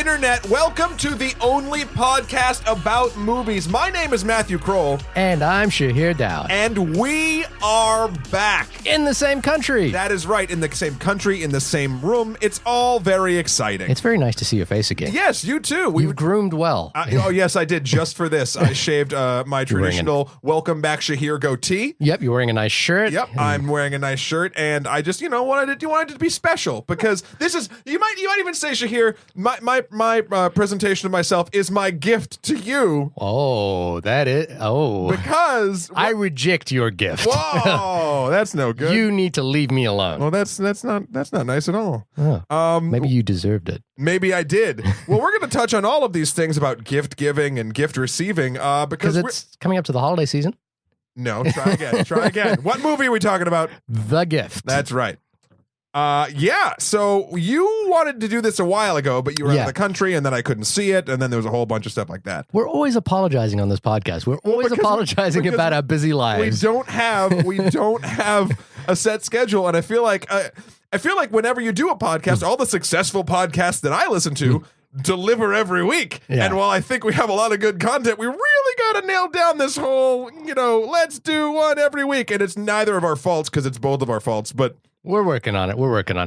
internet. Welcome to the only podcast about movies. My name is Matthew Krol. And I'm Shahir Dowd. And we are back. In the same country. That is right. In the same country, in the same room. It's all very exciting. It's very nice to see your face again. Yes, you too. You've groomed well. Oh, yes, I did. Just for this. I shaved my traditional welcome back Shahir goatee. Yep, you're wearing a nice shirt. Yep, I'm wearing a nice shirt. And I just, wanted it to be special. Because this is, you might even say, Shahir, my presentation of myself is my gift to you. Because I reject your gift. Whoa, that's no good. You need to leave me alone. Well, that's not nice at all. Maybe you deserved it. Maybe I did. Well, we're going to touch on all of these things about gift giving and gift receiving because it's coming up to the holiday season. No, try again. What movie are we talking about? The Gift. That's right. So you wanted to do this a while ago, but you were out of the country, and then I couldn't see it, and then there was a whole bunch of stuff like that. We're always apologizing on this podcast. We're always apologizing about our busy lives. We don't have a set schedule, and I feel like whenever you do a podcast, all the successful podcasts that I listen to deliver every week. Yeah. And while I think we have a lot of good content, we really got to nail down this whole, let's do one every week. And it's neither of our faults because it's both of our faults, but we're working on it.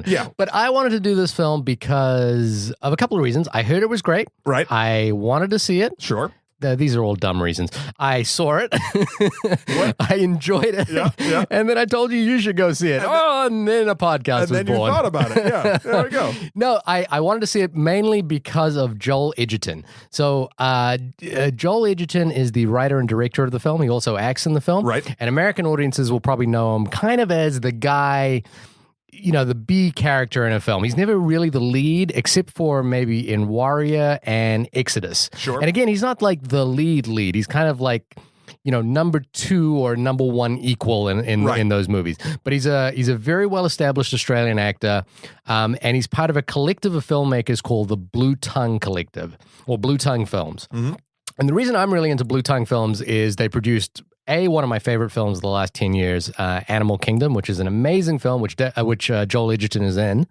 Yeah. But I wanted to do this film because of a couple of reasons. I heard it was great. Right. I wanted to see it. Sure. These are all dumb reasons. I saw it. I enjoyed it. Yeah. And then I told you should go see it. And then a podcast was born. And then you thought about it. Yeah, there we go. No, I wanted to see it mainly because of Joel Edgerton. So Joel Edgerton is the writer and director of the film. He also acts in the film. Right. And American audiences will probably know him kind of as the guy, the B character in a film. He's never really the lead, except for maybe in Warrior and Exodus. Sure. And again, he's not like the lead. He's kind of like, number 2 or number 1 equal in those movies. But he's a very well-established Australian actor, and he's part of a collective of filmmakers called the Blue Tongue Collective, or Blue Tongue Films. Mm-hmm. And the reason I'm really into Blue Tongue Films is they produced one of my favorite films of the last 10 years, Animal Kingdom, which is an amazing film, which Joel Edgerton is in.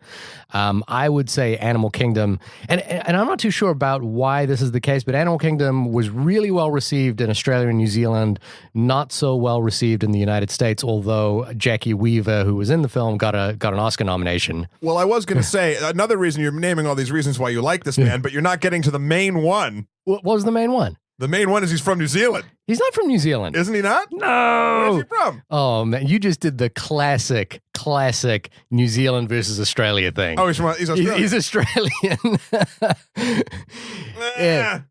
I would say Animal Kingdom, and I'm not too sure about why this is the case, but Animal Kingdom was really well received in Australia and New Zealand, not so well received in the United States, although Jackie Weaver, who was in the film, got an Oscar nomination. Well, I was going to say, another reason you're naming all these reasons why you like this man, but you're not getting to the main one. What was the main one? The main one is he's from New Zealand. He's not from New Zealand. Isn't he not? No. Where's he from? Oh, man. You just did the classic New Zealand versus Australia thing. Oh, he's Australian. He's Australian.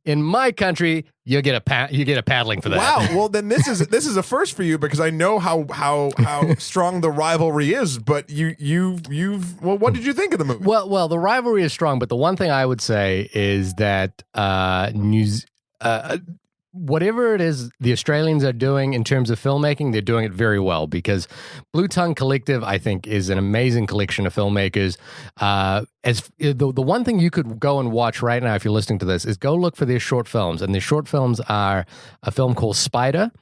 In my country, you get a paddling for that. Wow. Well, then this is a first for you because I know how strong the rivalry is. But what did you think of the movie? Well, the rivalry is strong, but the one thing I would say is that whatever it is the Australians are doing in terms of filmmaking, they're doing it very well because Blue Tongue Collective, I think, is an amazing collection of filmmakers. As the one thing you could go and watch right now if you're listening to this is go look for their short films. And their short films are a film called Spider,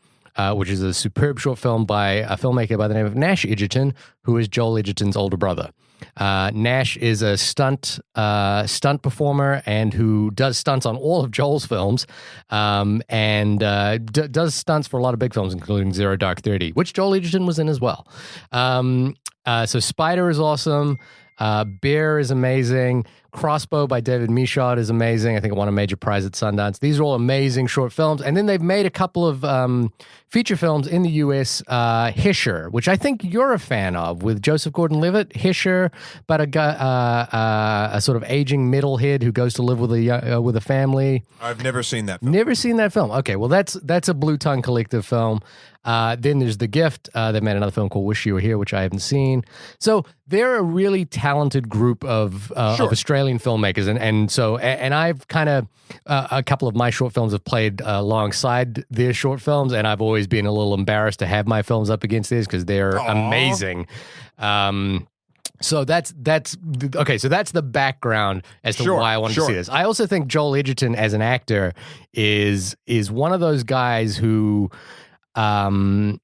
which is a superb short film by a filmmaker by the name of Nash Edgerton, who is Joel Edgerton's older brother. Nash is a stunt performer and who does stunts on all of Joel's films, and does stunts for a lot of big films, including Zero Dark 30, which Joel Edgerton was in as well. So Spider is awesome. Bear is amazing. Crossbow by David Michaud is amazing. I think it won a major prize at Sundance. These are all amazing short films. And then they've made a couple of feature films in the U.S., Hisher, which I think you're a fan of, with Joseph Gordon-Levitt. Hisher, about a sort of aging metalhead who goes to live with a family. I've never seen that film. Never seen that film. Okay, well, that's a Blue Tongue Collective film. Then there's The Gift. They made another film called Wish You Were Here, which I haven't seen. So they're a really talented group of Australian filmmakers. And I've kind of, a couple of my short films have played alongside their short films, and I've always been a little embarrassed to have my films up against theirs because they're amazing. So that's okay. So that's the background as to why I wanted to see this. I also think Joel Edgerton as an actor is one of those guys who can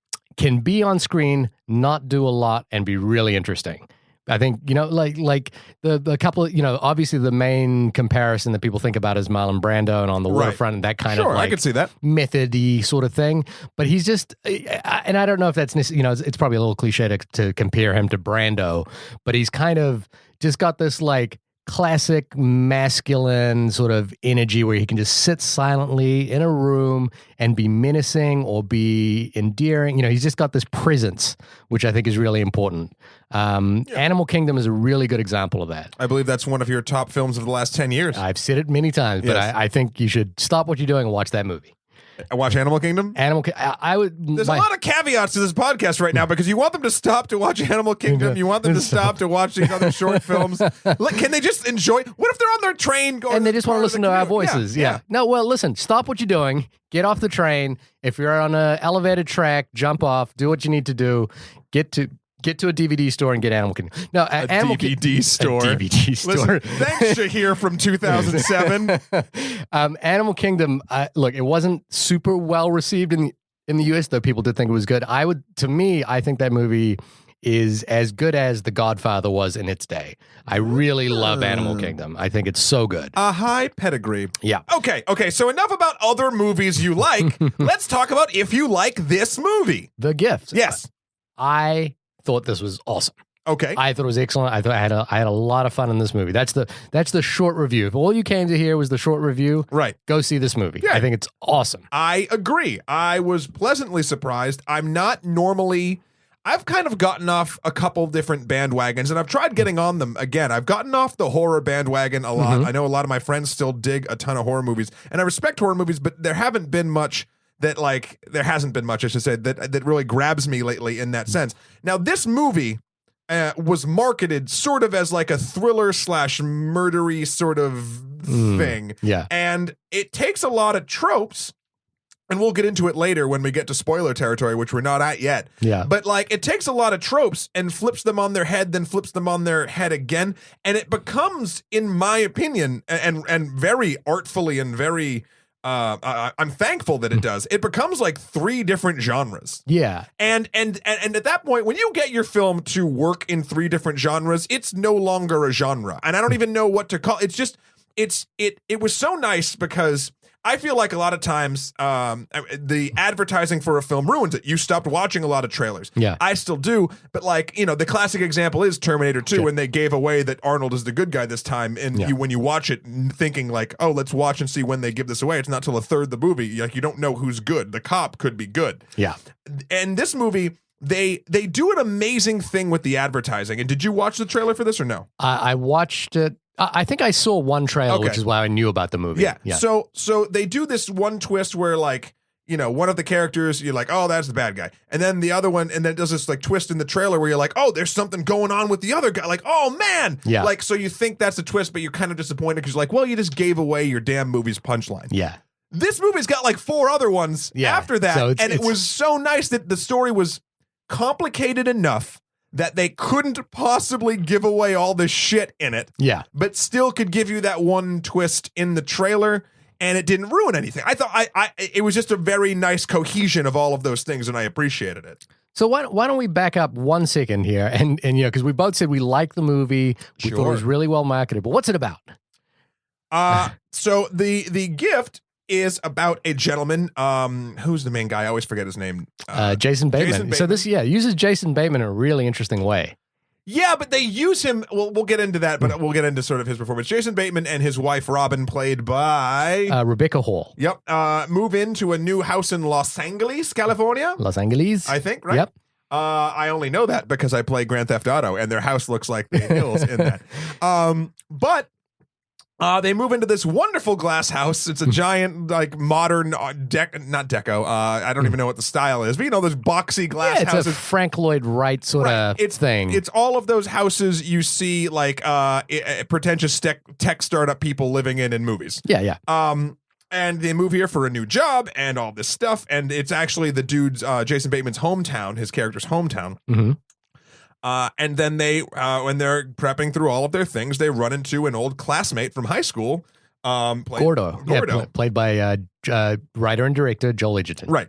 be on screen, not do a lot, and be really interesting. I think, like the couple, obviously the main comparison that people think about is Marlon Brando and On the Waterfront and that kind of I could see that method-y sort of thing. But he's just, and I don't know if that's, it's probably a little cliche to compare him to Brando, but he's kind of just got this like classic masculine sort of energy where he can just sit silently in a room and be menacing or be endearing. He's just got this presence, which I think is really important. Animal Kingdom is a really good example of that. I believe that's one of your top films of the last 10 years. I've said it many times, but I think you should stop what you're doing and watch that movie. I watch Animal Kingdom? I would. There's a lot of caveats to this podcast right now because you want them to stop to watch Animal Kingdom. You want them to stop to watch these other short films. Can they just enjoy? What if they're on their train going? And they just want to listen to our voices. Yeah. No, well, listen, stop what you're doing. Get off the train. If you're on an elevated track, jump off. Do what you need to do. Get to a DVD store and get Animal Kingdom. No, a DVD store. A DVD store. Listen, thanks, Shahir from 2007. Animal Kingdom. Look, it wasn't super well received in the US, though people did think it was good. I think that movie is as good as The Godfather was in its day. I really love Animal Kingdom. I think it's so good. A high pedigree. Yeah. Okay. So enough about other movies you like. Let's talk about if you like this movie. The Gift. Yes. I thought this was awesome. Okay. I thought it was excellent. I thought I had a lot of fun in this movie. That's the short review. If all you came to hear was the short review, right, go see this movie. Yeah. I think it's awesome. I agree. I was pleasantly surprised. I've kind of gotten off a couple different bandwagons, and I've tried getting on them again. I've gotten off the horror bandwagon a lot. I know a lot of my friends still dig a ton of horror movies, and I respect horror movies, but there hasn't been much, I should say, that really grabs me lately in that sense. Now, this movie was marketed sort of as like a thriller / murdery sort of thing. Yeah. And it takes a lot of tropes, and we'll get into it later when we get to spoiler territory, which we're not at yet. Yeah. But like, it takes a lot of tropes and flips them on their head, then flips them on their head again. And it becomes, in my opinion, and very artfully and very... I'm thankful that it does. It becomes like 3 different genres. Yeah. And at that point, when you get your film to work in 3 different genres, it's no longer a genre. And I don't even know what to call it. It was so nice because I feel like a lot of times the advertising for a film ruins it. You stopped watching a lot of trailers. Yeah. I still do, but like, the classic example is Terminator 2 when they gave away that Arnold is the good guy this time, and when you watch it thinking like, oh, let's watch and see when they give this away. It's not till a third of the movie. Like, you don't know who's good. The cop could be good. Yeah. And this movie, they do an amazing thing with the advertising. And did you watch the trailer for this or no? I watched it. I think I saw one trailer, which is why I knew about the movie. Yeah. So they do this one twist where like, one of the characters, you're like, oh, that's the bad guy. And then the other one, and then it does this like twist in the trailer where you're like, oh, there's something going on with the other guy. Like, oh man. Yeah. Like, so you think that's the twist, but you're kind of disappointed because you're like, well, you just gave away your damn movie's punchline. Yeah. This movie's got like 4 other ones after that. So it was so nice that the story was complicated enough that they couldn't possibly give away all the shit in it. Yeah. But still could give you that one twist in the trailer, and it didn't ruin anything. I thought it was just a very nice cohesion of all of those things, and I appreciated it. So why don't we back up 1 second here, and because we both said we liked the movie, we thought it was really well marketed, but what's it about? So the Gift is about a gentleman. Who's the main guy? I always forget his name. Jason Bateman. So this, uses Jason Bateman in a really interesting way. Yeah, but they use him. We'll get into that, but we'll get into sort of his performance. Jason Bateman and his wife Robin, played by Rebecca Hall. Yep. Move into a new house in Los Angeles, California. Los Angeles, I think. Right. Yep. I only know that because I play Grand Theft Auto, and their house looks like the hills in that. But they move into this wonderful glass house. It's a giant, like, modern not deco. I don't even know what the style is, but those boxy glass houses. It's a Frank Lloyd Wright sort of thing. It's all of those houses you see, like, pretentious tech startup people living in movies. Yeah. And they move here for a new job and all this stuff. And it's actually the dude's, Jason Bateman's hometown, his character's hometown. Mm-hmm. And then they, when they're prepping through all of their things, they run into an old classmate from high school. Gordo. Yeah, played by writer and director Joel Edgerton. Right.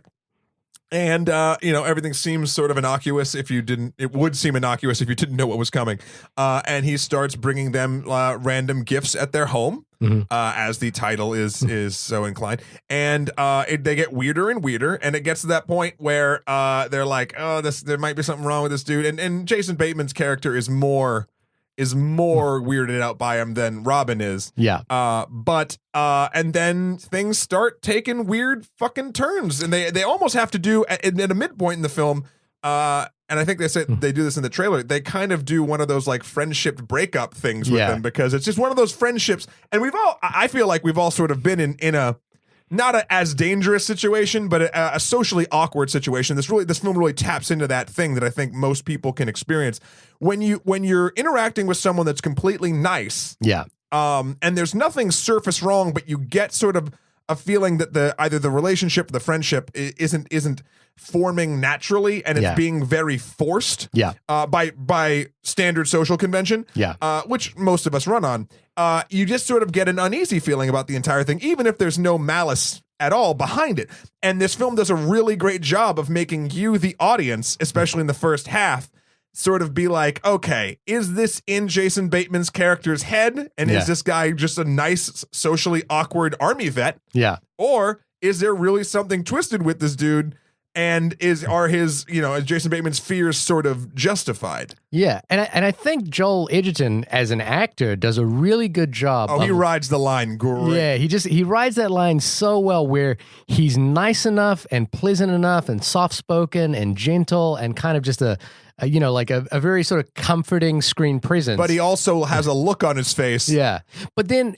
And everything seems sort of innocuous if you didn't. It would seem innocuous if you didn't know what was coming. And he starts bringing them random gifts at their home, as the title is so inclined. And they get weirder and weirder, and it gets to that point where they're like, "Oh, there might be something wrong with this dude." And Jason Bateman's character is more weirded out by him than Robin is. Yeah. And then things start taking weird fucking turns, and they almost have to do at a midpoint in the film. And I think they said they do this in the trailer. They kind of do one of those like friendship breakup things with them, because it's just one of those friendships. And I feel like we've all sort of been in a not as dangerous situation, but a socially awkward situation. This film really taps into that thing that I think most people can experience when you're interacting with someone that's completely nice. Yeah. And there's nothing surface wrong, but you get sort of a feeling that either the relationship, the friendship isn't forming naturally, and it's being very forced. Yeah. By standard social convention. Yeah. Which most of us run on. You just sort of get an uneasy feeling about the entire thing, even if there's no malice at all behind it. And this film does a really great job of making you, the audience, especially in the first half, sort of be like, okay, is this in Jason Bateman's character's head? And is this guy just a nice, socially awkward army vet? Yeah. Or is there really something twisted with this dude? And are his Jason Bateman's fears sort of justified? Yeah, and I think Joel Edgerton as an actor does a really good job. Oh, he rides the line great. Yeah, he rides that line so well, where he's nice enough and pleasant enough and soft spoken and gentle and kind of just a very sort of comforting screen presence. But he also has a look on his face. Yeah. But then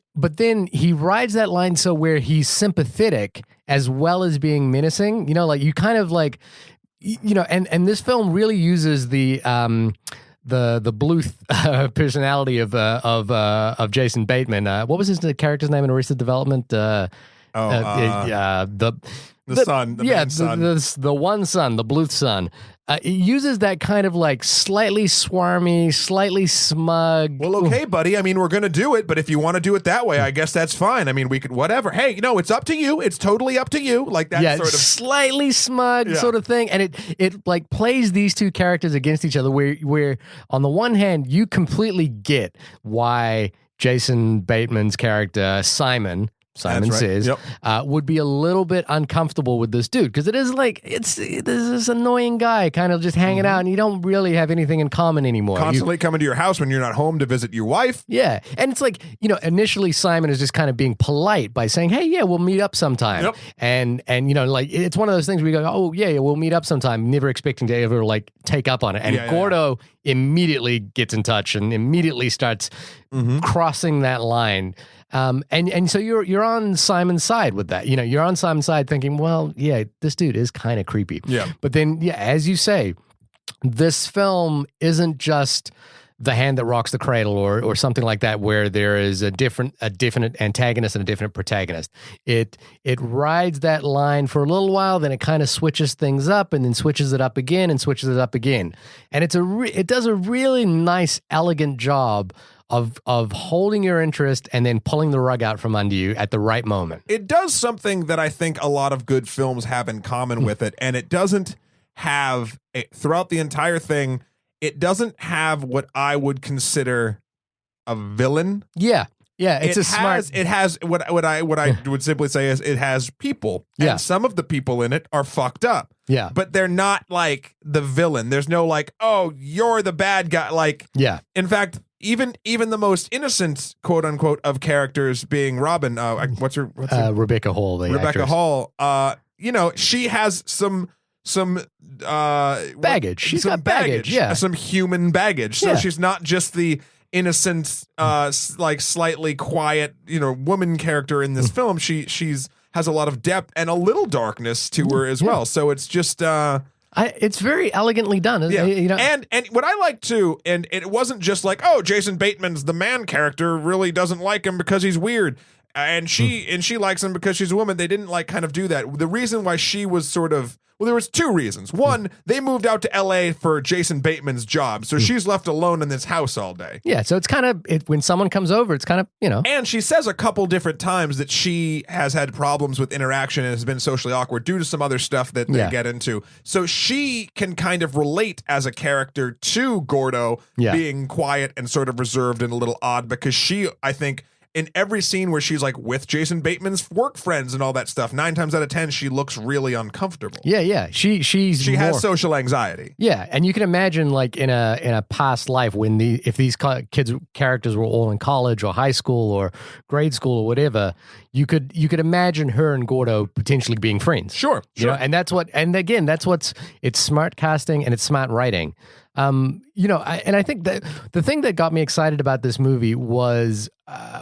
he rides that line so where he's sympathetic as well as being menacing. You kind of like, and this film really uses the Bluth personality of Jason Bateman. What was his character's name in Arrested Development? The son, the one son, the Bluth son. It uses that kind of like slightly swarmy, slightly smug. Well, okay, buddy. I mean, we're going to do it, but if you want to do it that way, I guess that's fine. I mean, we could, whatever. Hey, it's up to you. It's totally up to you. Like that sort of slightly smug sort of thing. And it like plays these two characters against each other where on the one hand, you completely get why Jason Bateman's character, Simon says, would be a little bit uncomfortable with this dude, because it is like there's this annoying guy kind of just hanging out, and you don't really have anything in common anymore. Constantly coming to your house when you're not home to visit your wife. Yeah, and it's like initially Simon is just kind of being polite by saying, "Hey, yeah, we'll meet up sometime," and like it's one of those things where you go, "Oh yeah, we'll meet up sometime," never expecting to ever like take up on it, and Gordo immediately gets in touch and immediately starts crossing that line. And so you're on Simon's side with that. You're on Simon's side thinking, well, yeah, this dude is kind of creepy. Yeah. But then, as you say, this film isn't just The Hand That Rocks the Cradle or something like that, where there is a different antagonist and a different protagonist. It rides that line for a little while, then it kind of switches things up, and then switches it up again and switches it up again. And it does a really nice, elegant job of holding your interest and then pulling the rug out from under you at the right moment. It does something that I think a lot of good films have in common with it, and it doesn't have throughout the entire thing. It doesn't have what I would consider a villain. Yeah. It has what I would simply say is it has people. Yeah. And some of the people in it are fucked up. Yeah. But they're not like the villain. There's no like, oh, you're the bad guy. Like, yeah. In fact, even the most innocent, quote unquote, of characters being Robin. What's her? Rebecca Hall. Rebecca actress. Hall. She has some baggage. She's got baggage. Yeah. Some human baggage. So she's not just the innocent, like slightly quiet, woman character in this film. She's has a lot of depth and a little darkness to her as well. So it's just. It's very elegantly done. And what I like too, and it wasn't just like, oh, Jason Bateman's the man character really doesn't like him because he's weird, and she likes him because she's a woman. They didn't like kind of do that. The reason why she was sort of Well, there was two reasons. One, they moved out to L.A. for Jason Bateman's job, so she's left alone in this house all day. Yeah, so it's kind of, when someone comes over, it's kind of, And she says a couple different times that she has had problems with interaction and has been socially awkward due to some other stuff that they get into. So she can kind of relate as a character to Gordo being quiet and sort of reserved and a little odd, because she, I think, in every scene where she's like with Jason Bateman's work friends and all that stuff, 9 times out of 10, she looks really uncomfortable. Yeah. She has social anxiety. Yeah, and you can imagine like in a past life when if these characters were all in college or high school or grade school or whatever, you could imagine her and Gordo potentially being friends. Sure. And it's smart casting and it's smart writing. I think that the thing that got me excited about this movie was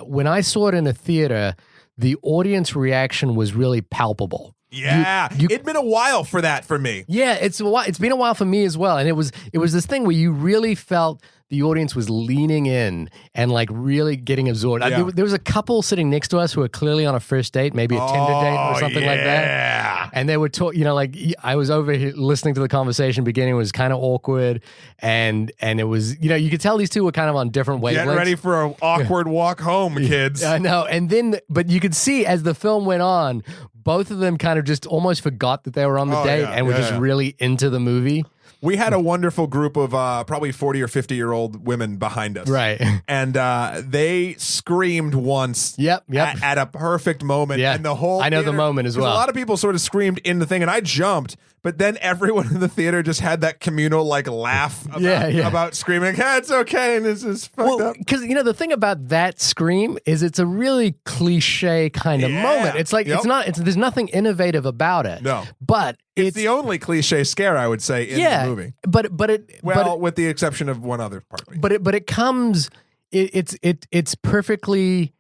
when I saw it in a theater, the audience reaction was really palpable. Yeah, it'd been a while for that for me. Yeah, it's been a while for me as well, and it was this thing where you really felt the audience was leaning in and like really getting absorbed. Yeah. There was a couple sitting next to us who were clearly on a first date, maybe a Tinder date or something like that. And they were talking, I was over here listening to the conversation beginning. It was kind of awkward. And it was, you could tell these two were kind of on different wavelengths. Get ready for an awkward walk home, kids. I know. And then, but you could see as the film went on, both of them kind of just almost forgot that they were on the date and were just really into the movie. We had a wonderful group of probably 40 or 50-year-old women behind us. Right. And they screamed once at a perfect moment. Yeah. And the whole I know the moment as well. A lot of people sort of screamed in the thing, and I jumped. But then everyone in the theater just had that communal laugh about screaming, it's okay, and this is fucked up. Because, the thing about that scream is it's a really cliche kind of moment. It's like, there's nothing innovative about it. No. But it's the only cliche scare, I would say, in the movie. With the exception of one other part. It's perfectly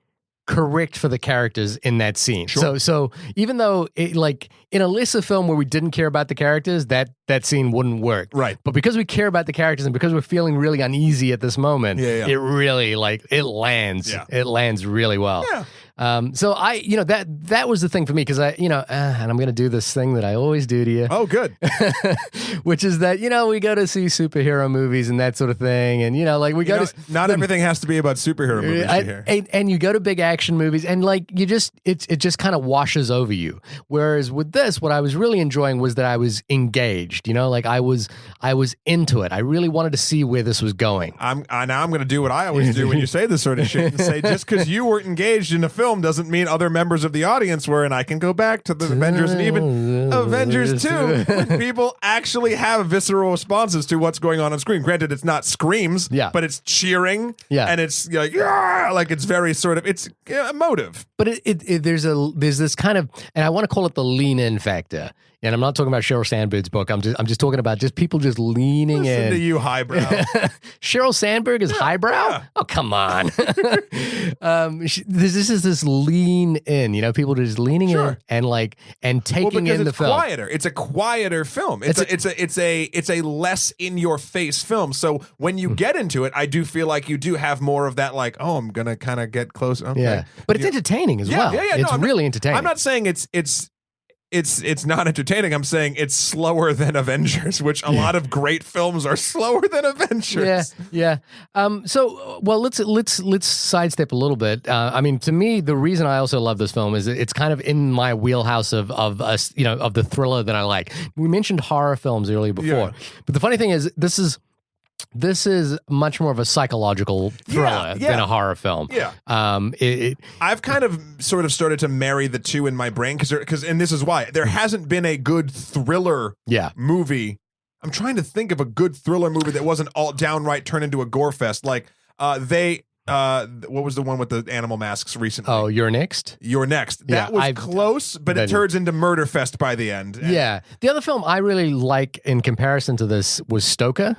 correct for the characters in that scene. Sure. So even though in a lesser film where we didn't care about the characters, that scene wouldn't work. Right. But because we care about the characters and because we're feeling really uneasy at this moment, it really it lands. Yeah. It lands really well. Yeah. So that was the thing for me because and I'm going to do this thing that I always do to you. Oh, good. Which is that, we go to see superhero movies and that sort of thing. And, not everything has to be about superhero movies. And you go to big action movies and it just kind of washes over you. Whereas with this, what I was really enjoying was that I was engaged, I was into it. I really wanted to see where this was going. Now I'm going to do what I always do when you say this sort of shit and say, just because you weren't engaged in a film doesn't mean other members of the audience were, and I can go back to the Avengers and even Avengers 2 when people actually have visceral responses to what's going on screen. Granted, it's not screams, but it's cheering, and it's it's very sort of, it's emotive. But there's this kind of, and I want to call it the lean in factor. And I'm not talking about Sheryl Sandberg's book. I'm just talking about just people just leaning in. Listen to you, highbrow. Sheryl Sandberg is highbrow? Yeah. Oh, come on. This is this lean in, people are just leaning in and taking in the film. Quieter. It's a quieter film. It's a less in your face film. So when you get into it, I do feel like you do have more of that I'm gonna kind of get close. Okay. Yeah. But it's entertaining as well. Yeah. It's really entertaining. I'm not saying it's not entertaining. I'm saying it's slower than Avengers, which a lot of great films are slower than Avengers. Yeah. So let's sidestep a little bit. To me, the reason I also love this film is it's kind of in my wheelhouse of the thriller that I like. We mentioned horror films earlier before, but the funny thing is this is much more of a psychological thriller than a horror film. Yeah. I've kind of sort of started to marry the two in my brain because and this is why there hasn't been a good thriller movie. I'm trying to think of a good thriller movie that wasn't all downright turned into a gore fest. What was the one with the animal masks recently? Oh, You're Next? You're Next. That was close, but it turns into murder fest by the end. Yeah. The other film I really like in comparison to this was Stoker.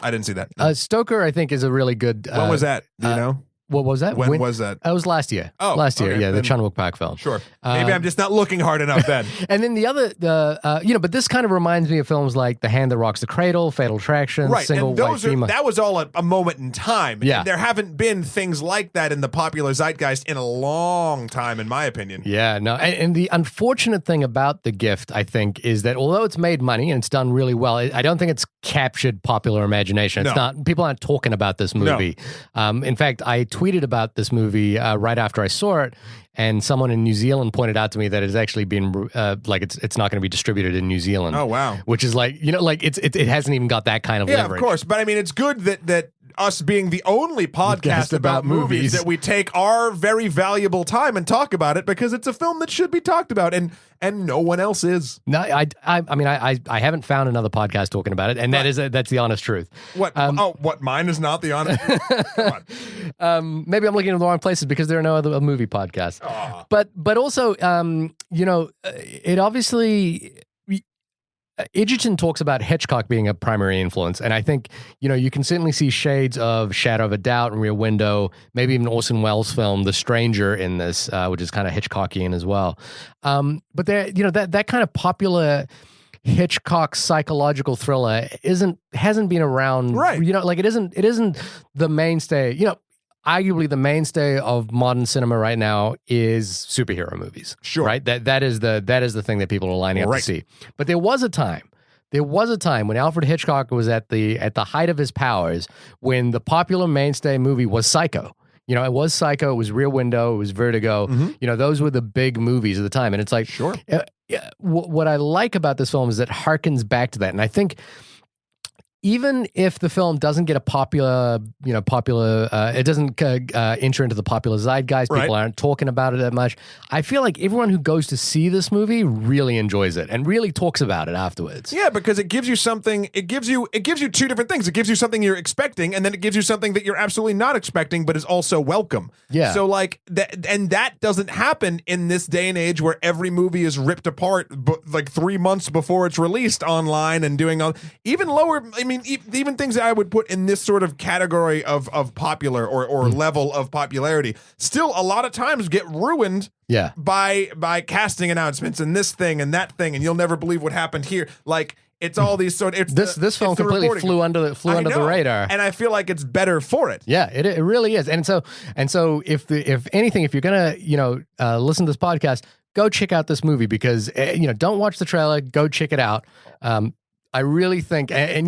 I didn't see that. Stoker, I think, is a really good... when was that? Do you know? What was that? When was that? It was last year. Oh, last year. okay, Yeah, the then- Chun Wook Park film. Sure. Maybe I'm just not looking hard enough then. And then the other, but this kind of reminds me of films like The Hand That Rocks the Cradle, Fatal Attraction, Right, Single and White Female. that was all a moment in time. Yeah. And there haven't been things like that in the popular zeitgeist in a long time, in my opinion. Yeah, no. And the unfortunate thing about The Gift, I think, is that although it's made money and it's done really well, I don't think it's captured popular imagination. It's not. People aren't talking about this movie. In fact, I tweeted about this movie right after I saw it, and someone in New Zealand pointed out to me that it's actually been it's not going to be distributed in New Zealand. Oh wow! Which is it hasn't even got that kind of leverage. Yeah, of course. But I mean, it's good that us being the only podcast about movies that we take our very valuable time and talk about it, because it's a film that should be talked about, and no one else is. No, I mean I haven't found another podcast talking about it, and that's the honest truth. What? What? Mine is not the honest. Come on. Maybe I'm looking in the wrong places because there are no other movie podcasts. Aww. But also, it obviously. Edgerton talks about Hitchcock being a primary influence, and I think you can certainly see shades of Shadow of a Doubt and Rear Window, maybe even Orson Welles' film The Stranger in this, which is kind of Hitchcockian as well. But there, that kind of popular Hitchcock psychological thriller hasn't been around, right? It isn't the mainstay. Arguably the mainstay of modern cinema right now is superhero movies. Sure. Right? That is the thing that people are lining up to see. But there was a time when Alfred Hitchcock was at the height of his powers, when the popular mainstay movie was Psycho. It was Psycho, it was Rear Window, it was Vertigo. Mm-hmm. Those were the big movies of the time. And it's like, sure. What I like about this film is that harkens back to that. And I think even if the film doesn't get a popular, it doesn't enter into the popular zeitgeist, people aren't talking about it that much, I feel like everyone who goes to see this movie really enjoys it and really talks about it afterwards. Yeah, because it gives you something, it gives you two different things. It gives you something you're expecting, and then it gives you something that you're absolutely not expecting, but is also welcome. Yeah. So that doesn't happen in this day and age where every movie is ripped apart like 3 months before it's released online and doing even lower, even things that I would put in this sort of category of popular or level of popularity, still a lot of times get ruined by casting announcements and this thing and that thing, and you'll never believe what happened here. Like, it's all these sort of this film completely flew under the radar, and I feel like it's better for it. Yeah, it really is. And so if you're gonna listen to this podcast, go check out this movie, because don't watch the trailer, go check it out. I really think, and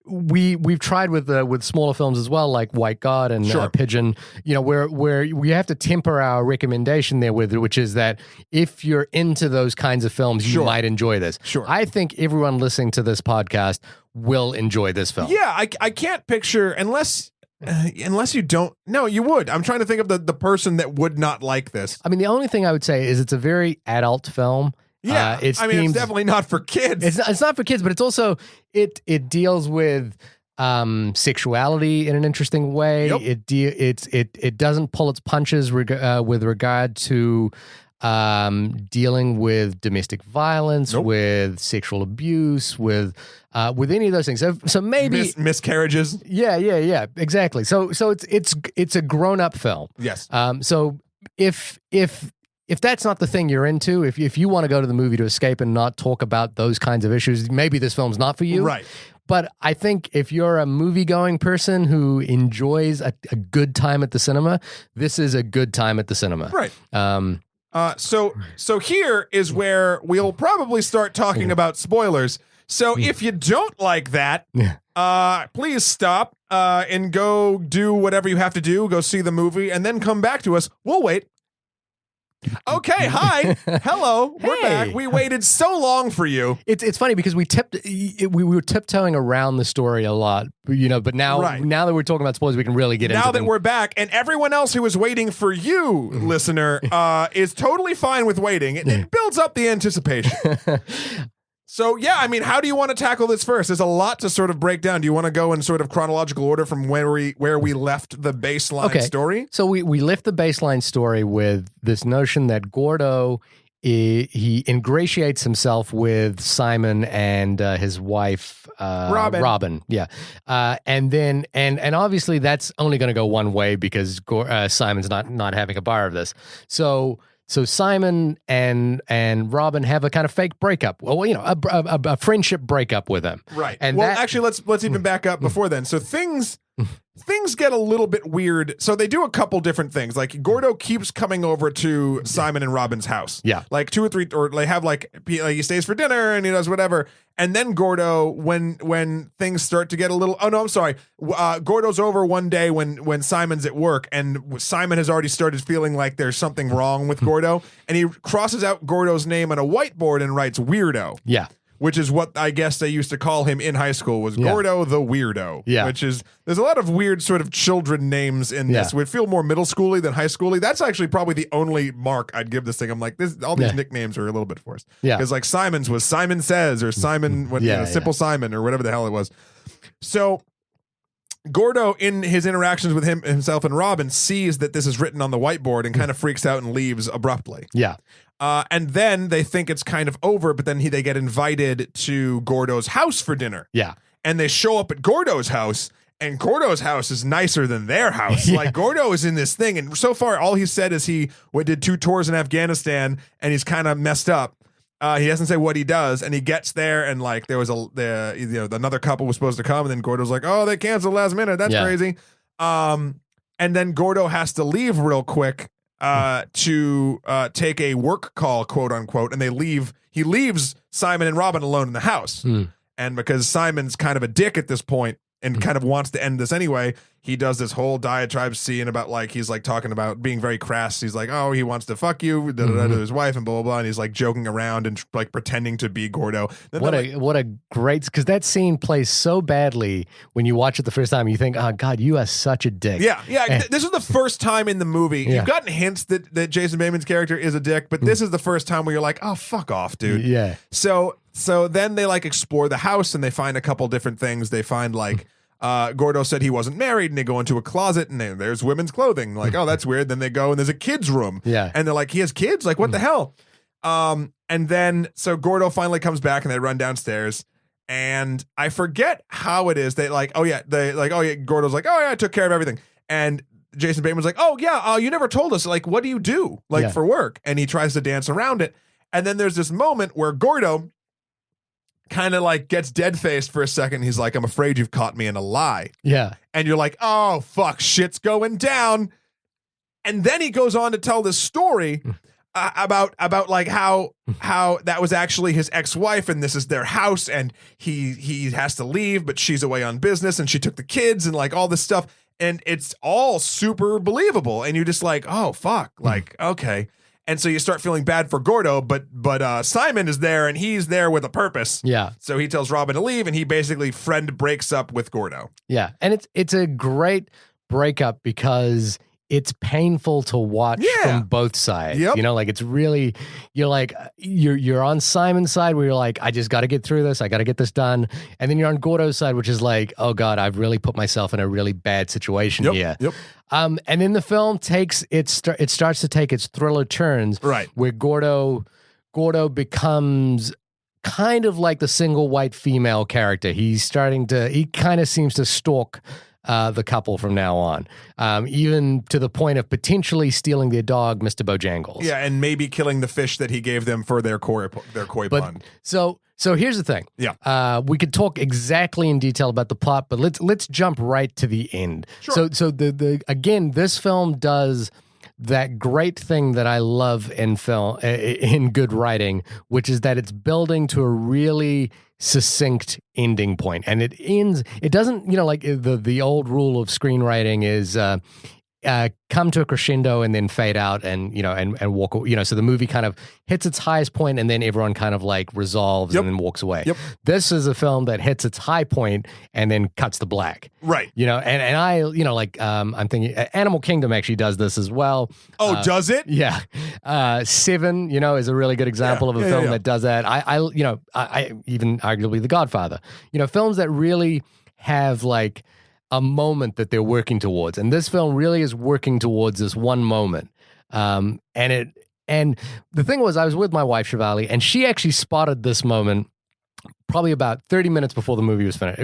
we've tried with smaller films as well, like White God and Pigeon, where we have to temper our recommendation there with, which is that if you're into those kinds of films, you might enjoy this. Sure. I think everyone listening to this podcast will enjoy this film. Yeah, I can't picture, unless you don't. No, you would. I'm trying to think of the person that would not like this. I mean, the only thing I would say is it's a very adult film. Yeah, it's definitely not for kids. It's not for kids, but it's also it deals with sexuality in an interesting way. Yep. It doesn't pull its punches with regard to dealing with domestic violence, with sexual abuse, with any of those things. So maybe miscarriages. Yeah, exactly. So it's a grown up film. Yes. So if that's not the thing you're into, if you want to go to the movie to escape and not talk about those kinds of issues, maybe this film's not for you. Right. But I think if you're a movie-going person who enjoys a good time at the cinema, this is a good time at the cinema. Right. So here is where we'll probably start talking about spoilers. So if you don't like that, please stop and go do whatever you have to do. Go see the movie and then come back to us. We'll wait. Okay, hi, hello, we're back. We waited so long for you. It's funny because we were tiptoeing around the story a lot, but now that we're talking about spoilers, we can really get into it. Now that we're back, and everyone else who was waiting for you, listener, is totally fine with waiting. It builds up the anticipation. So, yeah, I mean, how do you want to tackle this first? There's a lot to sort of break down. Do you want to go in sort of chronological order from where we left the baseline story? So we left the baseline story with this notion that Gordo he ingratiates himself with Simon and his wife Robin. Yeah, and obviously that's only going to go one way because Simon's not having a bar of this. So Simon and Robin have a kind of fake breakup. Well, a friendship breakup with him. Right. And actually, let's even back up before then. So things get a little bit weird. So they do a couple different things. Like Gordo keeps coming over to Simon and Robin's house. Yeah. Like 2 or 3, or they have he stays for dinner and he does whatever. And then Gordo, when things start to get a little, oh no, I'm sorry. Gordo's over one day when Simon's at work, and Simon has already started feeling like there's something wrong with Gordo, and he crosses out Gordo's name on a whiteboard and writes weirdo. Yeah. Which is what I guess they used to call him in high school, was Gordo the Weirdo. Yeah. Which is, there's a lot of weird sort of children names in this. Would feel more middle schooly than high schooly. That's actually probably the only mark I'd give this thing. I'm like, all these nicknames are a little bit forced. Yeah. Because like Simon's was Simon Says, or Simon, Simple Simon, or whatever the hell it was. So Gordo, in his interactions with himself and Robin, sees that this is written on the whiteboard and kind of freaks out and leaves abruptly. Yeah. And then they think it's kind of over, but then they get invited to Gordo's house for dinner. Yeah. And they show up at Gordo's house, and Gordo's house is nicer than their house. Like Gordo is in this thing, and so far all he said is he did 2 tours in Afghanistan, and he's kind of messed up. He doesn't say what he does, and he gets there, and like there was another couple was supposed to come, and then Gordo's like, oh, they canceled last minute. That's crazy. And then Gordo has to leave real quick to take a work call, quote unquote, and he leaves Simon and Robin alone in the house. And because Simon's kind of a dick at this point and kind of wants to end this anyway, he does this whole diatribe scene about he's talking about being very crass. He's like, oh, he wants to fuck you to his wife and blah blah blah, and he's like joking around and like pretending to be Gordo. Then what a great, because that scene plays so badly when you watch it the first time. You think, oh God, you are such a dick. Yeah. This is the first time in the movie you've gotten hints that Jason Bateman's character is a dick, but this is the first time where you're like, oh, fuck off, dude. Yeah. So then they explore the house, and they find a couple different things. They find Gordo said he wasn't married, and they go into a closet, and there's women's clothing. Like, oh, that's weird. Then they go, and there's a kid's room. Yeah. And they're like, he has kids? Like, what the hell? And then, so Gordo finally comes back, and they run downstairs, and I forget how it is. Gordo's like, oh yeah, I took care of everything. And Jason Bateman's like, oh yeah, you never told us, what do you do, for work? And he tries to dance around it. And then there's this moment where Gordo kind of gets dead-faced for a second. He's like, I'm afraid you've caught me in a lie. Yeah. And you're like, oh, fuck, shit's going down. And then he goes on to tell this story about how that was actually his ex-wife, and this is their house, and he has to leave, but she's away on business, and she took the kids, and all this stuff. And it's all super believable. And you're just like, oh, fuck. Okay. And so you start feeling bad for Gordo, but Simon is there, and he's there with a purpose. Yeah. So he tells Robin to leave, and he basically breaks up with Gordo. Yeah. And it's a great breakup because it's painful to watch from both sides. Yep. It's really, you're on Simon's side where you're like, I just got to get through this. I got to get this done. And then you're on Gordo's side, which is like, oh God, I've really put myself in a really bad situation here. Yep. And then the film it starts to take its thriller turns, right? Where Gordo becomes kind of like the single white female character. He kind of seems to stalk the couple from now on, even to the point of potentially stealing their dog, Mr. Bojangles. Yeah, and maybe killing the fish that he gave them for their koi pond. So here's the thing. Yeah. We could talk exactly in detail about the plot, but let's jump right to the end. Sure. So again, this film does that great thing that I love in film, in good writing, which is that it's building to a really succinct ending point, and it doesn't, the old rule of screenwriting is come to a crescendo and then fade out and walk, so the movie kind of hits its highest point and then everyone kind of resolves and then walks away. Yep. This is a film that hits its high point and then cuts the black. Right. And I, I'm thinking Animal Kingdom actually does this as well. Oh, does it? Yeah. Seven, is a really good example of a film that does that. I even arguably The Godfather, films that really have a moment that they're working towards. And this film really is working towards this one moment. And And the thing was, I was with my wife, Shivali, and she actually spotted this moment probably about 30 minutes before the movie was finished,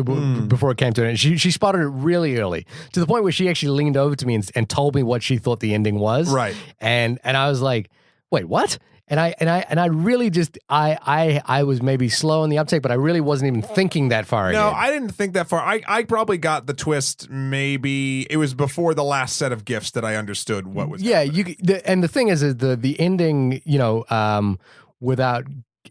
before it came to it. And she spotted it really early, to the point where she actually leaned over to me and told me what she thought the ending was. Right. And I was like, wait, what? And I really just I was maybe slow on the uptake, but I really wasn't even thinking that far ahead. No, I didn't think that far. I probably got the twist. Maybe it was before the last set of gifts that I understood what was. Yeah, happening. And the thing is the ending, without.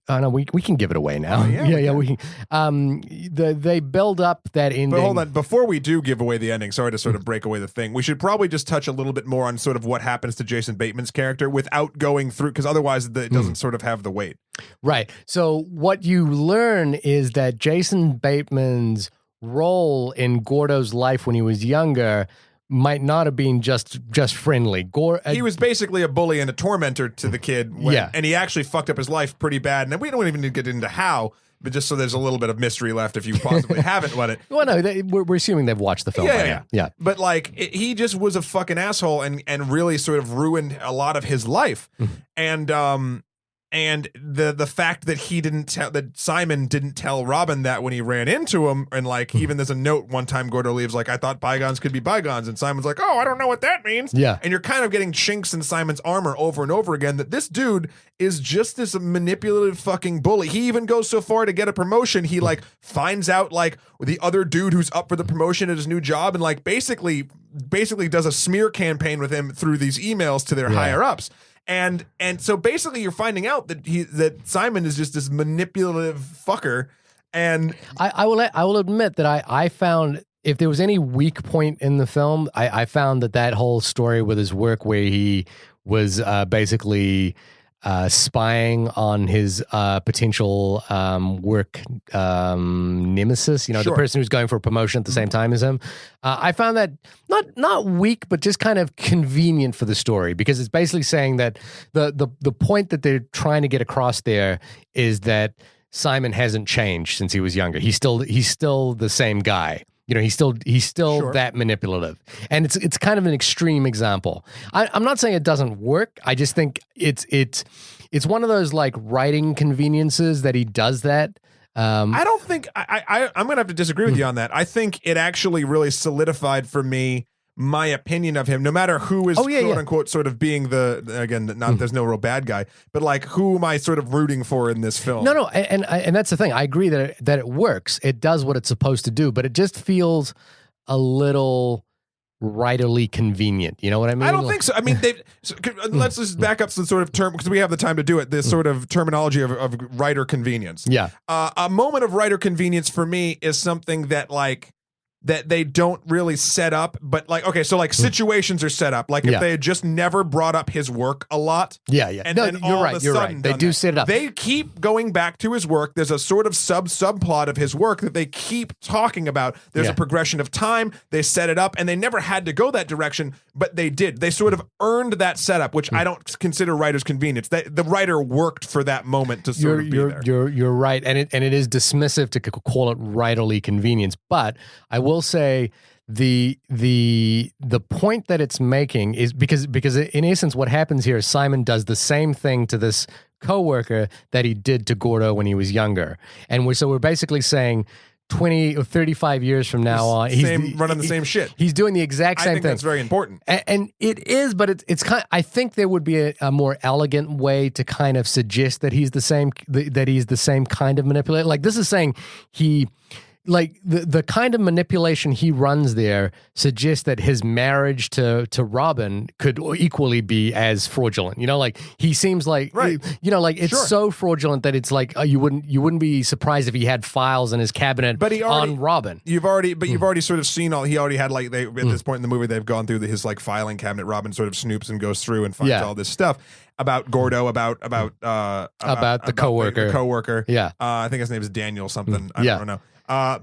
Oh no, we can give it away now. Oh, yeah, we can. They build up that ending. But hold on, before we do give away the ending, sorry to sort of break away the thing, we should probably just touch a little bit more on sort of what happens to Jason Bateman's character without going through, because otherwise it doesn't sort of have the weight. Right. So what you learn is that Jason Bateman's role in Gordo's life when he was younger might not have been just friendly. He was basically a bully and a tormentor to the kid, and he actually fucked up his life pretty bad. And we don't even need to get into how, but just so there's a little bit of mystery left if you possibly haven't let it. Well, no, we're assuming they've watched the film. Yeah. But like, he just was a fucking asshole and really sort of ruined a lot of his life. And the fact that that Simon didn't tell Robin that when he ran into him, and like even there's a note one time Gordo leaves like, I thought bygones could be bygones, and Simon's like, oh, I don't know what that means. Yeah. And you're kind of getting chinks in Simon's armor over and over again that this dude is just this manipulative fucking bully. He even goes so far to get a promotion, he like finds out like the other dude who's up for the promotion at his new job, and like basically does a smear campaign with him through these emails to their higher ups. And so basically you're finding out that Simon is just this manipulative fucker. And I will admit that I found, if there was any weak point in the film, I found that whole story with his work where he was basically spying on his potential work nemesis, the person who's going for a promotion at the same time as him. I found that not weak, but just kind of convenient for the story, because it's basically saying that the point that they're trying to get across there is that Simon hasn't changed since he was younger. He's still the same guy. He's still that manipulative, and it's kind of an extreme example. I'm not saying it doesn't work. I just think it's one of those like writing conveniences that he does that. I don't think I'm gonna have to disagree with you on that. I think it actually really solidified for me my opinion of him, no matter who is quote unquote sort of being there's no real bad guy, but like who am I sort of rooting for in this film? No, and that's the thing. I agree that it works. It does what it's supposed to do, but it just feels a little writerly convenient. You know what I mean? I don't think so. I mean, let's just back up to the sort of term, because we have the time to do it. This sort of terminology of writer convenience. Yeah. A moment of writer convenience for me is something that they don't really set up, but like, okay, so like situations are set up. Like if they had just never brought up his work a lot. Yeah. And no, then you're right. They do set it up. They keep going back to his work. There's a sort of subplot of his work that they keep talking about. There's a progression of time. They set it up, and they never had to go that direction, but they did. They sort of earned that setup, which I don't consider writer's convenience. The writer worked for that moment to sort of be there. You're right, and it is dismissive to call it writerly convenience, but I will say the point that it's making is because in essence what happens here is Simon does the same thing to this coworker that he did to Gordo when he was younger, and we're basically saying 20 or 35 years from now on, he's running the same shit. He's doing the exact same thing. I think that's very important. And it is, but it's kind of, I think there would be a more elegant way to kind of suggest that he's the same kind of manipulator. Like this is saying like the kind of manipulation he runs there suggests that his marriage to Robin could equally be as fraudulent. Like he seems like, like it's so fraudulent that it's like you wouldn't be surprised if he had files in his cabinet on Robin. You've already sort of seen he already had like at this point in the movie they've gone through his like filing cabinet. Robin sort of snoops and goes through and finds all this stuff about Gordo, about the coworker. The coworker. Yeah. I think his name is Daniel something. I don't know.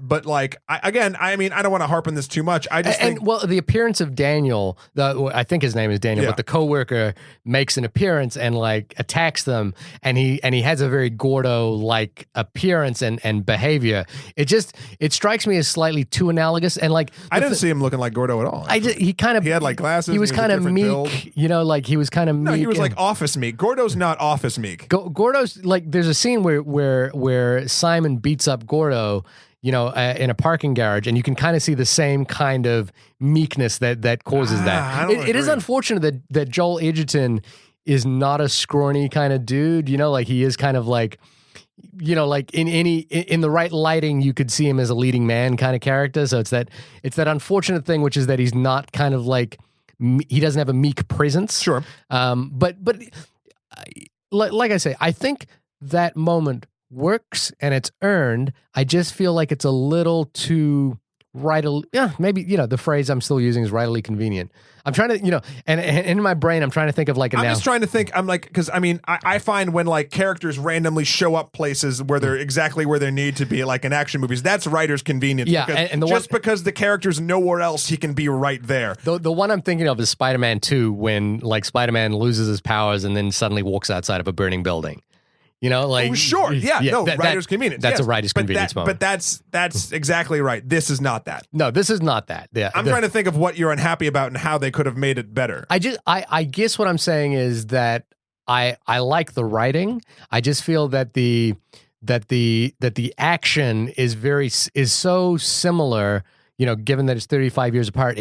But like, I mean, I don't want to harp on this too much. I just think, well, the appearance of Daniel, I think his name is Daniel, but the coworker makes an appearance and like attacks them, and he has a very Gordo like appearance and behavior. It strikes me as slightly too analogous, and like I didn't see him looking like Gordo at all. He had like glasses. He was kind of meek, build. like he was kind of meek. No, he was like office meek. Gordo's not office meek. Gordo's like, there's a scene where Simon beats up Gordo, in a parking garage, and you can kind of see the same kind of meekness that causes that. It is unfortunate that Joel Edgerton is not a scrawny kind of dude, like he is kind of like, like in the right lighting, you could see him as a leading man kind of character. So it's that unfortunate thing, which is that he's not kind of like, he doesn't have a meek presence. Sure. But like I say, I think that moment works and it's earned. I just feel like it's a little too maybe the phrase I'm still using is rightly convenient. I'm trying to and in my brain I'm trying to think of like I'm just trying to think. I'm like, because I mean I find when like characters randomly show up places where they're exactly where they need to be, like in action movies, that's writer's convenience. Yeah, because because the character's nowhere else, he can be right there. The one I'm thinking of is Spider-Man 2, when like Spider-Man loses his powers and then suddenly walks outside of a burning building. Like, sure, writer's convenience. That's a writer's convenience moment. But that's exactly right. This is not that. No, this is not that. Yeah, I'm trying to think of what you're unhappy about and how they could have made it better. I guess what I'm saying is that I like the writing. I just feel that the action is so similar. Given that it's 35 years apart,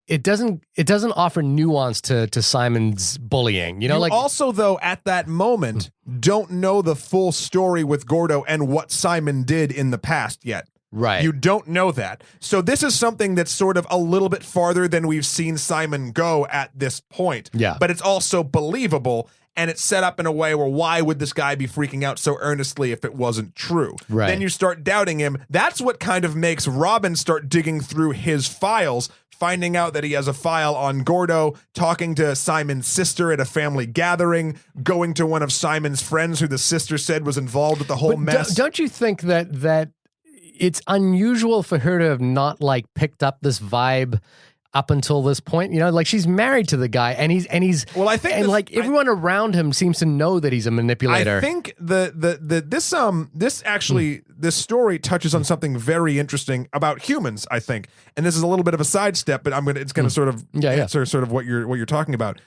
it doesn't offer nuance to Simon's bullying. You also, though, at that moment, don't know the full story with Gordo and what Simon did in the past yet. Right. You don't know that. So this is something that's sort of a little bit farther than we've seen Simon go at this point. Yeah. But it's also believable, and it's set up in a way where why would this guy be freaking out so earnestly if it wasn't true? Right. Then you start doubting him. That's what kind of makes Robin start digging through his files, finding out that he has a file on Gordo, talking to Simon's sister at a family gathering, going to one of Simon's friends who the sister said was involved with the whole mess. Don't you think that it's unusual for her to have not like picked up this vibe up until this point? Like she's married to the guy, and he's well, I think, and everyone around him seems to know that he's a manipulator. I think this story touches on something very interesting about humans, I think. And this is a little bit of a sidestep, but it's gonna sort of answer sort of what you're talking about.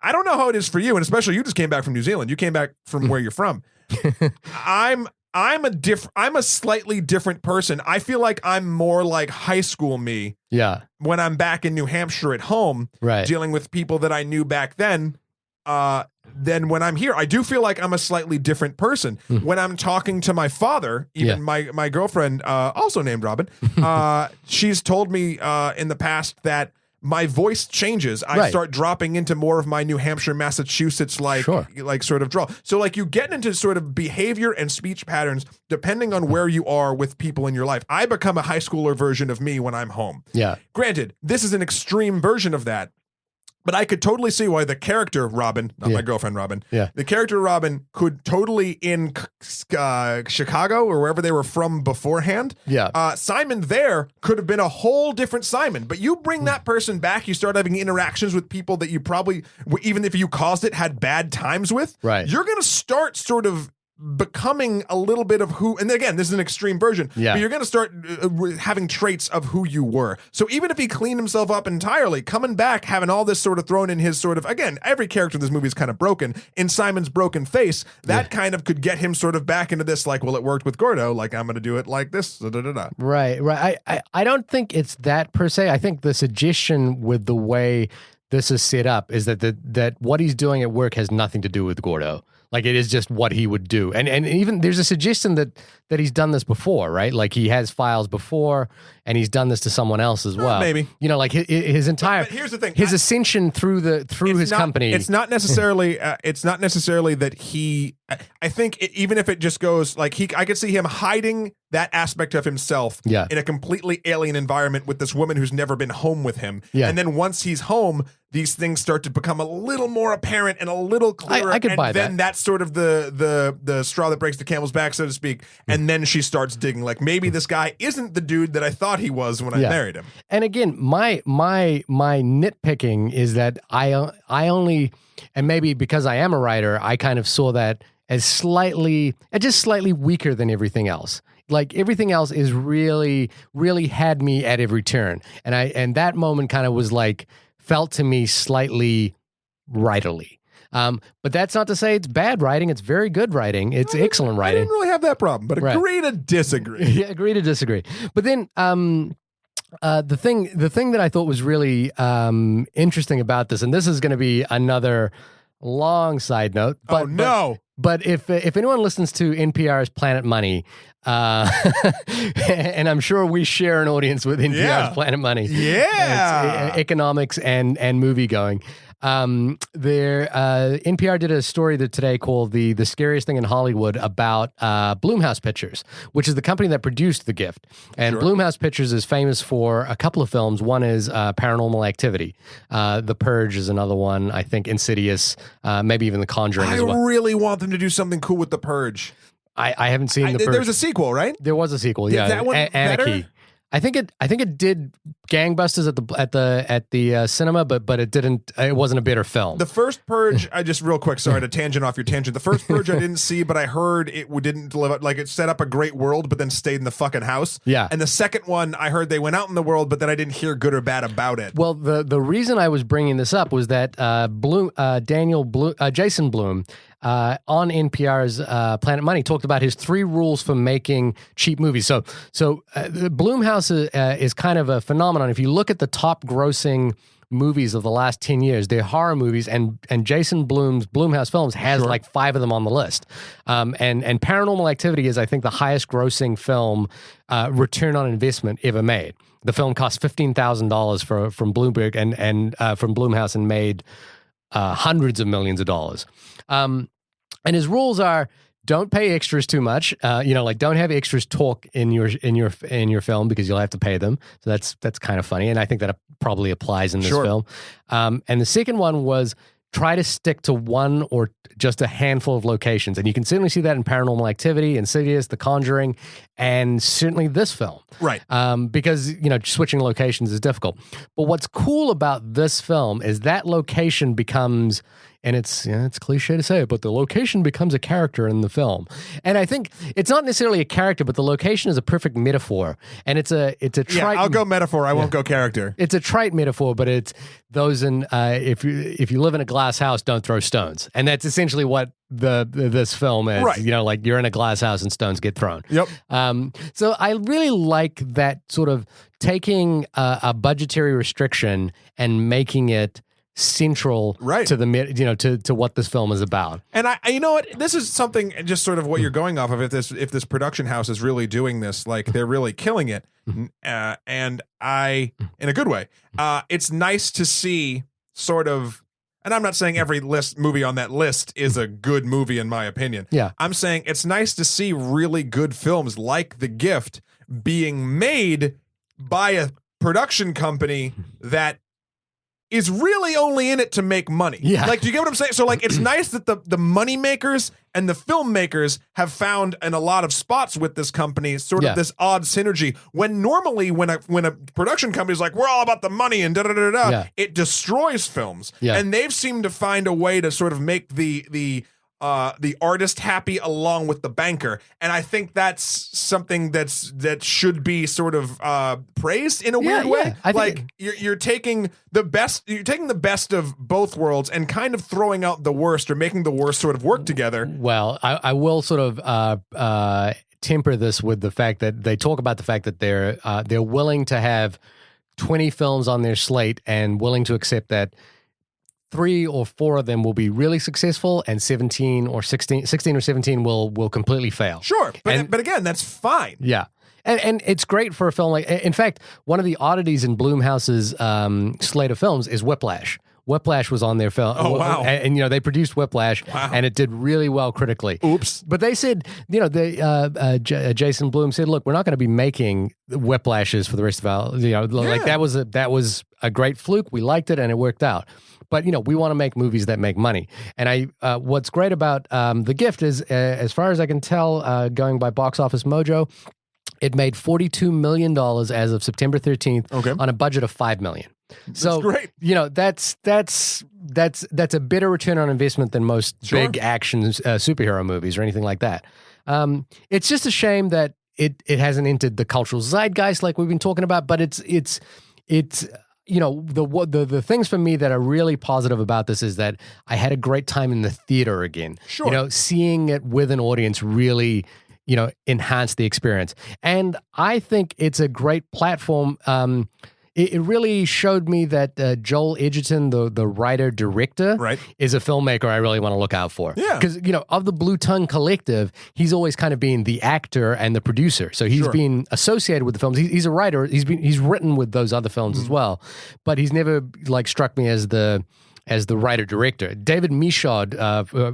I don't know how it is for you, and especially you just came back from New Zealand. You came back from where you're from. I'm a slightly different person. I feel like I'm more like high school me. Yeah. When I'm back in New Hampshire at home, right, dealing with people that I knew back then, than when I'm here. I do feel like I'm a slightly different person. When I'm talking to my father, even my girlfriend, also named Robin, she's told me in the past that my voice changes. I start dropping into more of my New Hampshire, Massachusetts like sort of drawl. So like you get into sort of behavior and speech patterns depending on where you are with people in your life. I become a high schooler version of me when I'm home. Yeah. Granted, this is an extreme version of that. But I could totally see why the character Robin, not my girlfriend Robin, the character Robin could totally in Chicago or wherever they were from beforehand. Yeah. Simon there could have been a whole different Simon. But you bring that person back, you start having interactions with people that you probably, even if you caused it, had bad times with. Right. You're going to start sort of becoming a little bit of who, and again, this is an extreme version, but you're going to start having traits of who you were. So even if he cleaned himself up entirely, coming back, having all this sort of thrown in his sort of, again, every character in this movie is kind of broken. In Simon's broken face, that kind of could get him sort of back into this, like, well, it worked with Gordo, like, I'm going to do it like this. Right. I don't think it's that per se. I think the suggestion with the way this is set up is that what he's doing at work has nothing to do with Gordo. Like it is just what he would do. And even there's a suggestion that he's done this before, right? Like he has files before and he's done this to someone else as well. Maybe. Like his entire but here's the thing. His ascension through his company. It's not necessarily that he I think even if it just goes like I could see him hiding that aspect of himself in a completely alien environment with this woman who's never been home with him. And then once he's home, these things start to become a little more apparent and a little clearer. I could buy that. And then that's sort of the straw that breaks the camel's back, so to speak. And then she starts digging, like, maybe this guy isn't the dude that I thought he was when I married him. And again, my nitpicking is that I only, and maybe because I am a writer, I kind of saw that as slightly weaker than everything else. Like everything else is really, really had me at every turn. And that moment kind of was like, felt to me slightly writerly. But that's not to say it's bad writing. It's very good writing. It's excellent writing. I didn't really have that problem, but agree to disagree. Yeah, agree to disagree. But then the thing that I thought was really interesting about this, and this is going to be another long side note. But, But if anyone listens to NPR's Planet Money, and I'm sure we share an audience with NPR's Planet Money, economics and movie going. NPR did a story today called the scariest thing in Hollywood about Blumhouse Pictures, which is the company that produced The Gift. And Blumhouse Pictures is famous for a couple of films. One is Paranormal Activity. The Purge is another one. I think Insidious, maybe even The Conjuring as well. I really want them to do something cool with The Purge. I haven't seen The Purge. There was a sequel, right? There was a sequel, yeah. Is that one Anarchy. better? I think it did gangbusters at the cinema, but it didn't. It wasn't a better film. The first Purge, I just real quick, sorry to tangent off your tangent. The first Purge I didn't see, but I heard it didn't deliver. Like it set up a great world, but then stayed in the fucking house. Yeah. And the second one, I heard they went out in the world, but then I didn't hear good or bad about it. Well, the reason I was bringing this up was that Jason Blum. On NPR's Planet Money talked about his 3 rules for making cheap movies. So Blumhouse is kind of a phenomenon. If you look at the top grossing movies of the last 10 years, they're horror movies, and Jason Blum's Blumhouse Films has like 5 of them on the list. And Paranormal Activity is, I think, the highest grossing film return on investment ever made. The film cost $15,000 from Bloomberg and from Blumhouse and made hundreds of millions of dollars. And his rules are: don't pay extras too much. Like don't have extras talk in your film because you'll have to pay them. So that's kind of funny, and I think that probably applies in this film. And the second one was try to stick to one or just a handful of locations, and you can certainly see that in Paranormal Activity, Insidious, The Conjuring, and certainly this film. Right. Because switching locations is difficult. But what's cool about this film is that location becomes. And it's cliche to say it, but the location becomes a character in the film. And I think it's not necessarily a character, but the location is a perfect metaphor. And it's a trite. Yeah, I'll go metaphor. I won't go character. It's a trite metaphor, but it's those in if you live in a glass house, don't throw stones. And that's essentially what this film is. Right. Like you're in a glass house and stones get thrown. Yep. So I really like that sort of taking a budgetary restriction and making it central to the to what this film is about. And I you know what, this is something just sort of what you're going off of. If this production house is really doing this, like they're really killing it, and I in a good way. It's nice to see sort of, and I'm not saying every movie on that list is a good movie in my opinion. Yeah, I'm saying it's nice to see really good films like The Gift being made by a production company that is really only in it to make money. Yeah. Like, do you get what I'm saying? So, like, it's nice that the money makers and the filmmakers have found in a lot of spots with this company sort of this odd synergy. When normally when a production company is like, we're all about the money and it destroys films. Yeah. And they've seemed to find a way to sort of make the artist happy along with the banker, and I think that's something that should be sort of praised in a weird way. Like you're taking the best of both worlds and kind of throwing out the worst, or making the worst sort of work together. Well, I will sort of temper this with the fact that they talk about the fact that they're willing to have 20 films on their slate and willing to accept that 3 or 4 of them will be really successful, and 16 or 17 will completely fail. Sure, but again, that's fine. Yeah, and it's great for a film like. In fact, one of the oddities in Blumhouse's slate of films is Whiplash, Whiplash was on their film. Oh, wow. And you know, they produced Whiplash, and it did really well critically. Oops. But they said, you know, Jason Blum said, look, we're not going to be making Whiplashes for the rest of our, you know, like that was a great fluke. We liked it and it worked out. But, you know, we want to make movies that make money. And what's great about The Gift is, as far as I can tell, going by Box Office Mojo, it made $42 million as of September 13th on a budget of $5 million. So, great. You know, that's a better return on investment than most big action superhero movies or anything like that. It's just a shame that it hasn't entered the cultural zeitgeist like we've been talking about, but it's you know, the things for me that are really positive about this is that I had a great time in the theater again. Sure. You know, seeing it with an audience really, you know, enhance the experience. And I think it's a great platform. It really showed me that Joel Edgerton, the writer-director, is a filmmaker I really want to look out for. Yeah. Because, you know, of the Blue Tongue Collective, he's always kind of been the actor and the producer. So he's been associated with the films. He's a writer. He's written with those other films as well. But he's never, like, struck me as the writer-director. David Michaud,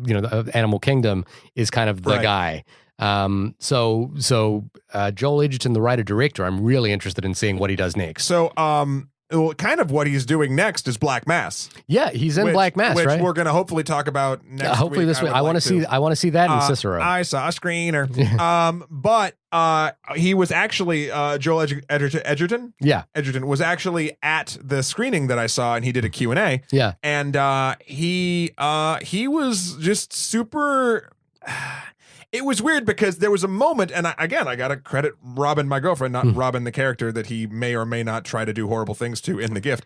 you know, of Animal Kingdom, is kind of the guy. So Joel Edgerton, the writer-director, I'm really interested in seeing what he does next. So, well, kind of what he's doing next is Black Mass. Yeah, he's in Black Mass, which right? we're going to hopefully talk about next hopefully week. this week. I want to see that in Cicero. I saw a screener. But he was actually Joel Edgerton. Yeah, Edgerton was actually at the screening that I saw, and he did a Q&A. Yeah, and he was just super. It was weird because there was a moment, and I got to credit Robin, my girlfriend, not Robin, the character that he may or may not try to do horrible things to in The Gift.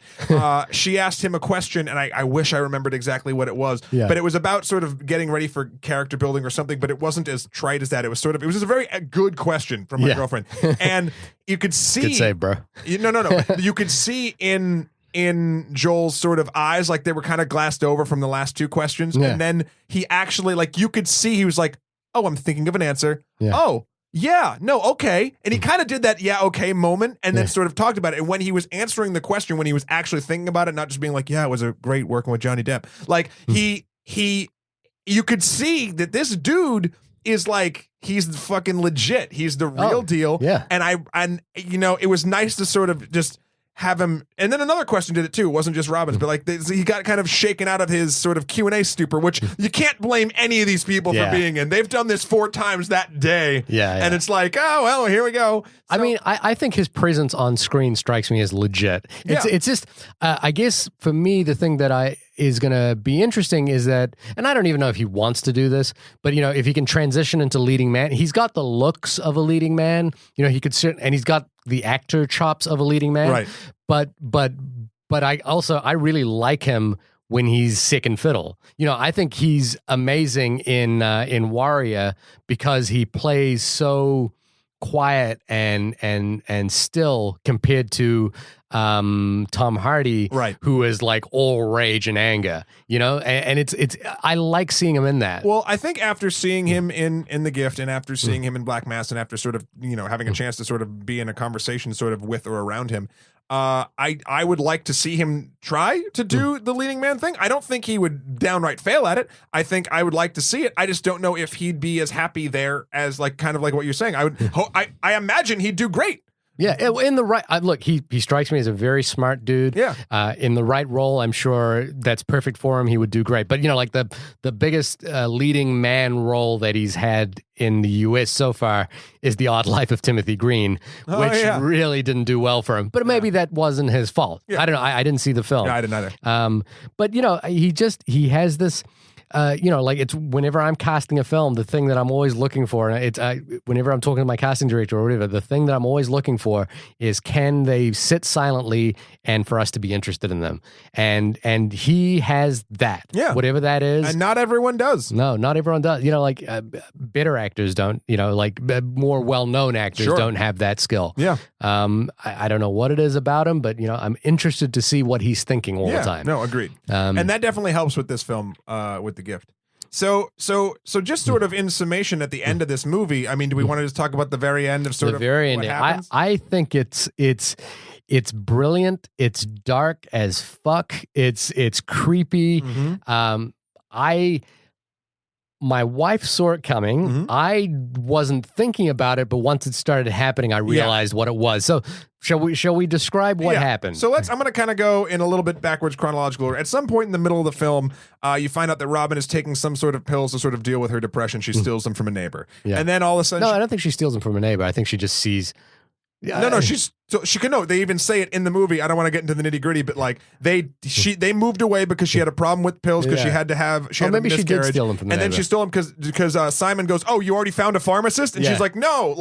She asked him a question, and I wish I remembered exactly what it was, but it was about sort of getting ready for character building or something, but it wasn't as trite as that. It was just a very good question from my girlfriend. And you could see... Good save, bro. No. You could see in Joel's sort of eyes, like they were kind of glassed over from the last two questions, and then he actually, like, you could see he was like, oh, I'm thinking of an answer. Yeah. Oh, yeah, no, okay. And he kind of did that, yeah, okay moment, and then sort of talked about it. And when he was answering the question, when he was actually thinking about it, not just being like, yeah, it was a great working with Johnny Depp. Like, you could see that this dude is like, he's fucking legit. He's the real deal. Yeah. And you know, it was nice to sort of just have him, and then another question did it too. It wasn't just Robbins, but like he got kind of shaken out of his sort of Q&A stupor, which you can't blame any of these people for being in. They've done this 4 times that day, and it's like, oh well, here we go. So, I mean, I think his presence on screen strikes me as legit. It's just, I guess for me, the thing that is going to be interesting is that, and I don't even know if he wants to do this, but you know, if he can transition into leading man, he's got the looks of a leading man. You know, he could sit, and he's got the actor chops of a leading man. Right. But I really like him when he's second fiddle. You know, I think he's amazing in Warrior because he plays so quiet and still compared to Tom Hardy, who is like all rage and anger, you know, and it's I like seeing him in that. Well, I think after seeing him in The Gift, and after seeing him in Black Mass, and after sort of, you know, having a chance to sort of be in a conversation sort of with or around him, I would like to see him try to do the leading man thing. I don't think he would downright fail at it. I think I would like to see it. I just don't know if he'd be as happy there as, like, kind of like what you're saying. I imagine he'd do great. Yeah, in the right look, he strikes me as a very smart dude. Yeah, in the right role, I'm sure that's perfect for him. He would do great. But you know, like the biggest leading man role that he's had in the U.S. so far is The Odd Life of Timothy Green, which really didn't do well for him. But maybe that wasn't his fault. I don't know. I didn't see the film. Yeah, I didn't either. But you know, he has this. You know, like, it's whenever I'm casting a film, the thing that I'm always looking for, and it's whenever I'm talking to my casting director or whatever, the thing that I'm always looking for is, can they sit silently and for us to be interested in them? And he has that, whatever that is. And not everyone does. No, not everyone does. You know, like better actors don't. You know, like more well-known actors don't have that skill. Yeah. I don't know what it is about him, but you know, I'm interested to see what he's thinking all the time. No, agreed. And that definitely helps with this film, with The Gift. So just sort of in summation at the end of this movie, I mean, do we want to just talk about the very end of sort of very what end? happens? I think it's It's brilliant. It's dark as fuck. It's creepy. My wife saw it coming. I wasn't thinking about it, but once it started happening, I realized what it was. So shall we describe what happened? So I'm going to kind of go in a little bit backwards chronological order. At some point in the middle of the film, you find out that Robin is taking some sort of pills to sort of deal with her depression. She steals them from a neighbor. And then all of a sudden... No, I don't think she steals them from a neighbor. I think she just sees... No, she can know. They even say it in the movie. I don't want to get into the nitty gritty, but like they moved away because she had a problem with pills because she had to have maybe a miscarriage. She did steal them from the and then she stole them because Simon goes, "Oh, you already found a pharmacist?" And she's like, "No,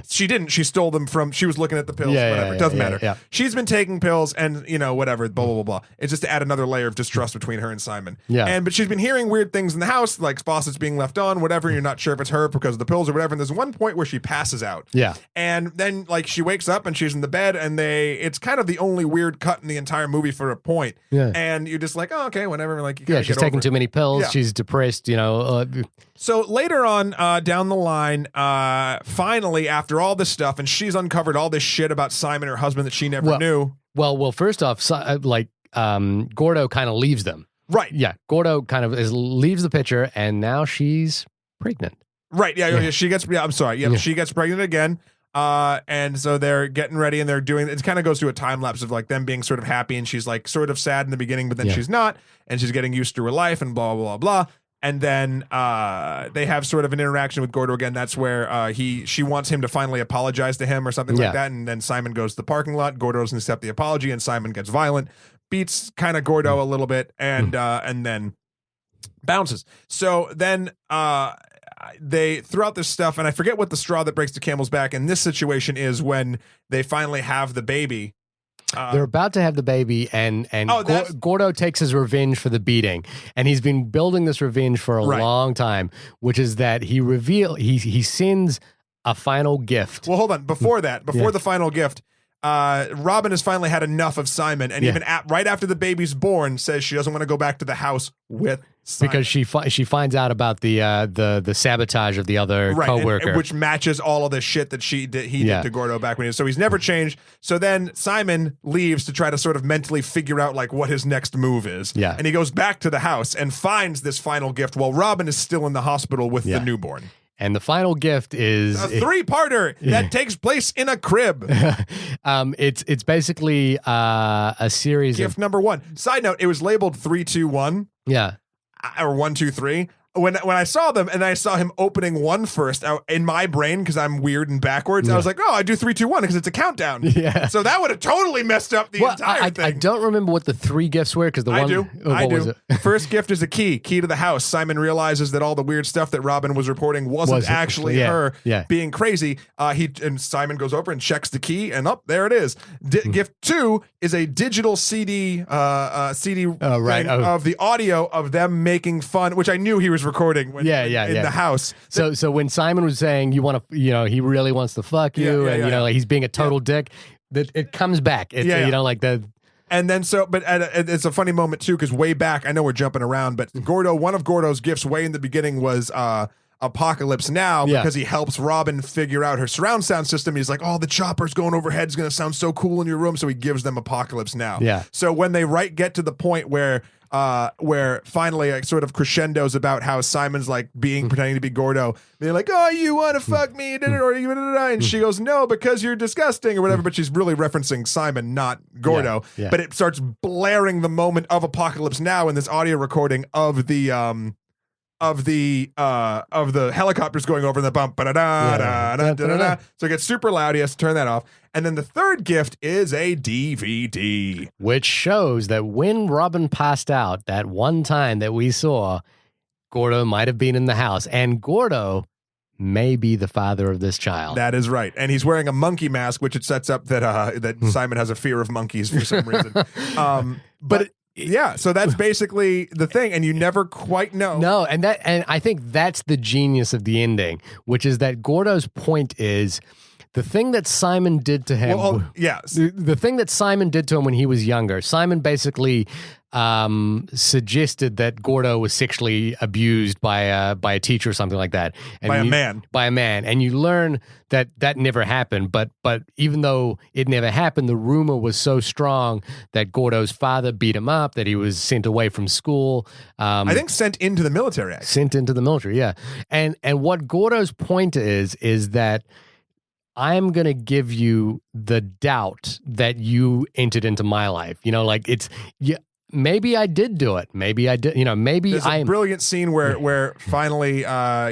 she didn't. She stole them from. She was looking at the pills. Whatever. It doesn't matter. Yeah. She's been taking pills, and whatever. Blah blah blah blah. It's just to add another layer of distrust between her and Simon. Yeah. But she's been hearing weird things in the house, like faucets being left on, whatever. You're not sure if it's her because of the pills or whatever. And there's one point where she passes out. Yeah. And then like she wakes up and she's in the bed, and it's kind of the only weird cut in the entire movie for a point. Yeah. And you're just like, oh, okay, whatever. Like, she's taking too many pills. Yeah. She's depressed, So later on down the line, finally, after all this stuff, and she's uncovered all this shit about Simon, her husband, that she never knew. Well, first off, Gordo kind of leaves them. Right. Yeah. Gordo kind of leaves the picture, and now she's pregnant. Right. Yeah. She gets, I'm sorry. Yeah. She gets pregnant again. And so they're getting ready and they're doing, it kind of goes through a time lapse of like them being sort of happy, and she's like sort of sad in the beginning, but then she's not, and she's getting used to her life and blah, blah, blah, blah. And then they have sort of an interaction with Gordo again. That's where she wants him to finally apologize to him or something like that. And then Simon goes to the parking lot. Gordo doesn't accept the apology, and Simon gets violent, beats kind of Gordo a little bit, and then bounces. So then they throughout this stuff, and I forget what the straw that breaks the camel's back in this situation is, when they finally have the baby. They're about to have the baby, and Gordo takes his revenge for the beating, and he's been building this revenge for a long time, which is that he sends a final gift. Well, hold on. Before that, the final gift, Robin has finally had enough of Simon, and even right after the baby's born, says she doesn't want to go back to the house with Simon. Because she finds out about the sabotage of the other coworker, which matches all of the shit that he did to Gordo back when so he's never changed. So then Simon leaves to try to sort of mentally figure out like what his next move is. Yeah, and he goes back to the house and finds this final gift while Robin is still in the hospital with the newborn. And the final gift is a three-parter that takes place in a crib. It's basically a series. Gift number one. Side note: it was labeled 3, 2, 1. Yeah, or 1, 2, 3. When I saw them and I saw him opening one first, in my brain, because I'm weird and backwards, I was like, oh, I do 3, 2, 1 because it's a countdown. Yeah. So that would have totally messed up the entire thing. I don't remember what the 3 gifts were, because I do. First gift is a key to the house. Simon realizes that all the weird stuff that Robin was reporting wasn't actually her being crazy. And Simon goes over and checks the key, and there it is. Gift 2 is a digital CD of the audio of them making fun, which I knew he was recording in the house. So when Simon was saying he really wants to fuck you, like he's being a total dick, that it comes back. It's like the. And then but it's a funny moment too, because way back, I know we're jumping around, but one of Gordo's gifts way in the beginning was Apocalypse Now, because he helps Robin figure out her surround sound system. He's like, oh, the choppers going overhead is going to sound so cool in your room, so he gives them Apocalypse Now. Yeah. So when they get to the point where finally like sort of crescendos about how Simon's like pretending to be Gordo, they're like, oh, you want to fuck me, and she goes, no, because you're disgusting or whatever, but she's really referencing Simon, not Gordo. But it starts blaring the moment of Apocalypse Now in this audio recording of the helicopters going over the bump, so it gets super loud. He has to turn that off. And then the third gift is a DVD, which shows that when Robin passed out that one time that we saw, Gordo might have been in the house, and Gordo may be the father of this child. That is right, and he's wearing a monkey mask, which it sets up that Simon has a fear of monkeys for some reason. So that's basically the thing, and you never quite know. No, and I think that's the genius of the ending, which is that Gordo's point is the thing that Simon did to him. Well, yes. The thing that Simon did to him when he was younger. Simon basically suggested that Gordo was sexually abused by a teacher or something like that. And By a man. By a man. And you learn that that never happened. But even though it never happened, the rumor was so strong that Gordo's father beat him up, that he was sent away from school. I think sent into the military, actually. Sent into the military, yeah. And what Gordo's point is that I'm going to give you the doubt that you entered into my life. You know, like maybe I did do it. Maybe I did, maybe There's a brilliant scene where finally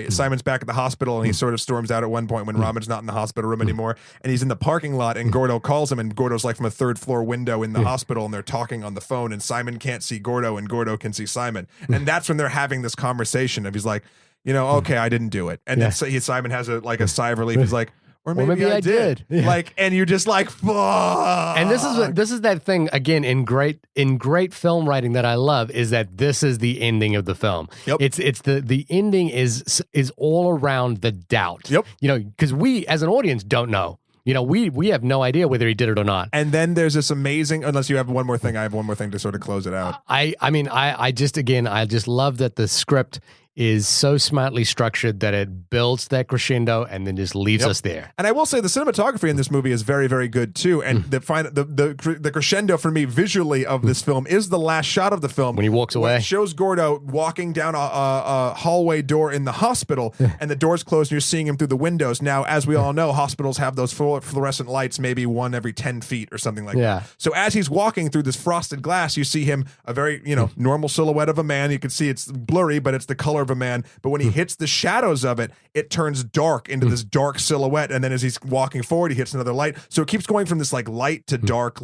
Simon's back at the hospital and he sort of storms out at one point when Robin's not in the hospital room anymore, and he's in the parking lot and Gordo calls him, and Gordo's like from a third floor window in the hospital, and they're talking on the phone, and Simon can't see Gordo and Gordo can see Simon. And that's when they're having this conversation of, he's like, okay, I didn't do it. And then Simon has a sigh of relief. He's like, or maybe I did. Yeah. Like, and you're just like, fuck. And this is that thing again in great film writing that I love, is that this is the ending of the film. Yep. It's the ending is all around the doubt. Yep. Because we as an audience don't know. We have no idea whether he did it or not. And then there's this amazing, unless you have one more thing, I have one more thing to sort of close it out. I just love that the script is so smartly structured that it builds that crescendo and then just leaves us there. And I will say the cinematography in this movie is very, very good too. And the crescendo for me visually of this film is the last shot of the film when he walks away. It shows Gordo walking down a hallway door in the hospital, and the door's closed, and you're seeing him through the windows. Now, as we all know, hospitals have those fluorescent lights, maybe one every 10 feet or something like that. So as he's walking through this frosted glass, you see him, a very normal silhouette of a man. You can see it's blurry, but it's the color of a man. But when he hits the shadows of it, it turns dark into this dark silhouette, and then as he's walking forward, he hits another light. So it keeps going from this like light to dark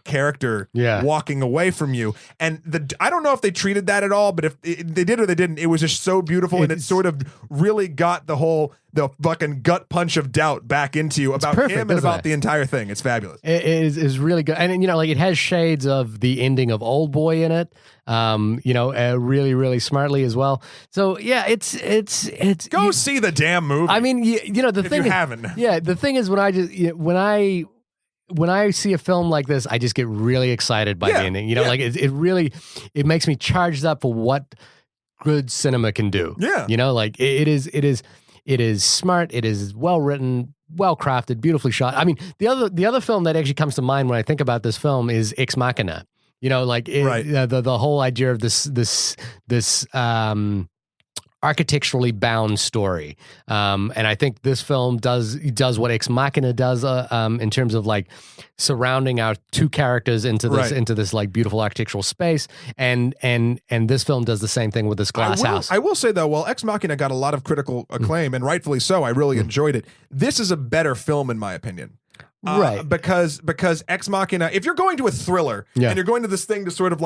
character walking away from you. And I don't know if they treated that at all, but if they did or they didn't, it was just so beautiful, and it sort of really got the fucking gut punch of doubt back into you about him and about the entire thing. It's fabulous. It is really good. And it has shades of the ending of Old Boy in it. Really, really smartly as well. So yeah, it's go see the damn movie. I mean, the thing the thing is when I see a film like this, I just get really excited by the ending. Like it really makes me charged up for what good cinema can do. Yeah. It is smart. It is well written, well crafted, beautifully shot. I mean, the other film that actually comes to mind when I think about this film is Ex Machina. The whole idea of this architecturally bound story, and I think this film does what Ex Machina does in terms of like surrounding our two characters into this like beautiful architectural space, and this film does the same thing with this glass house. I will say though, while Ex Machina got a lot of critical acclaim, and rightfully so, I really enjoyed it. This is a better film in my opinion. Because Ex Machina, if you're going to a thriller and you're going to this thing to sort of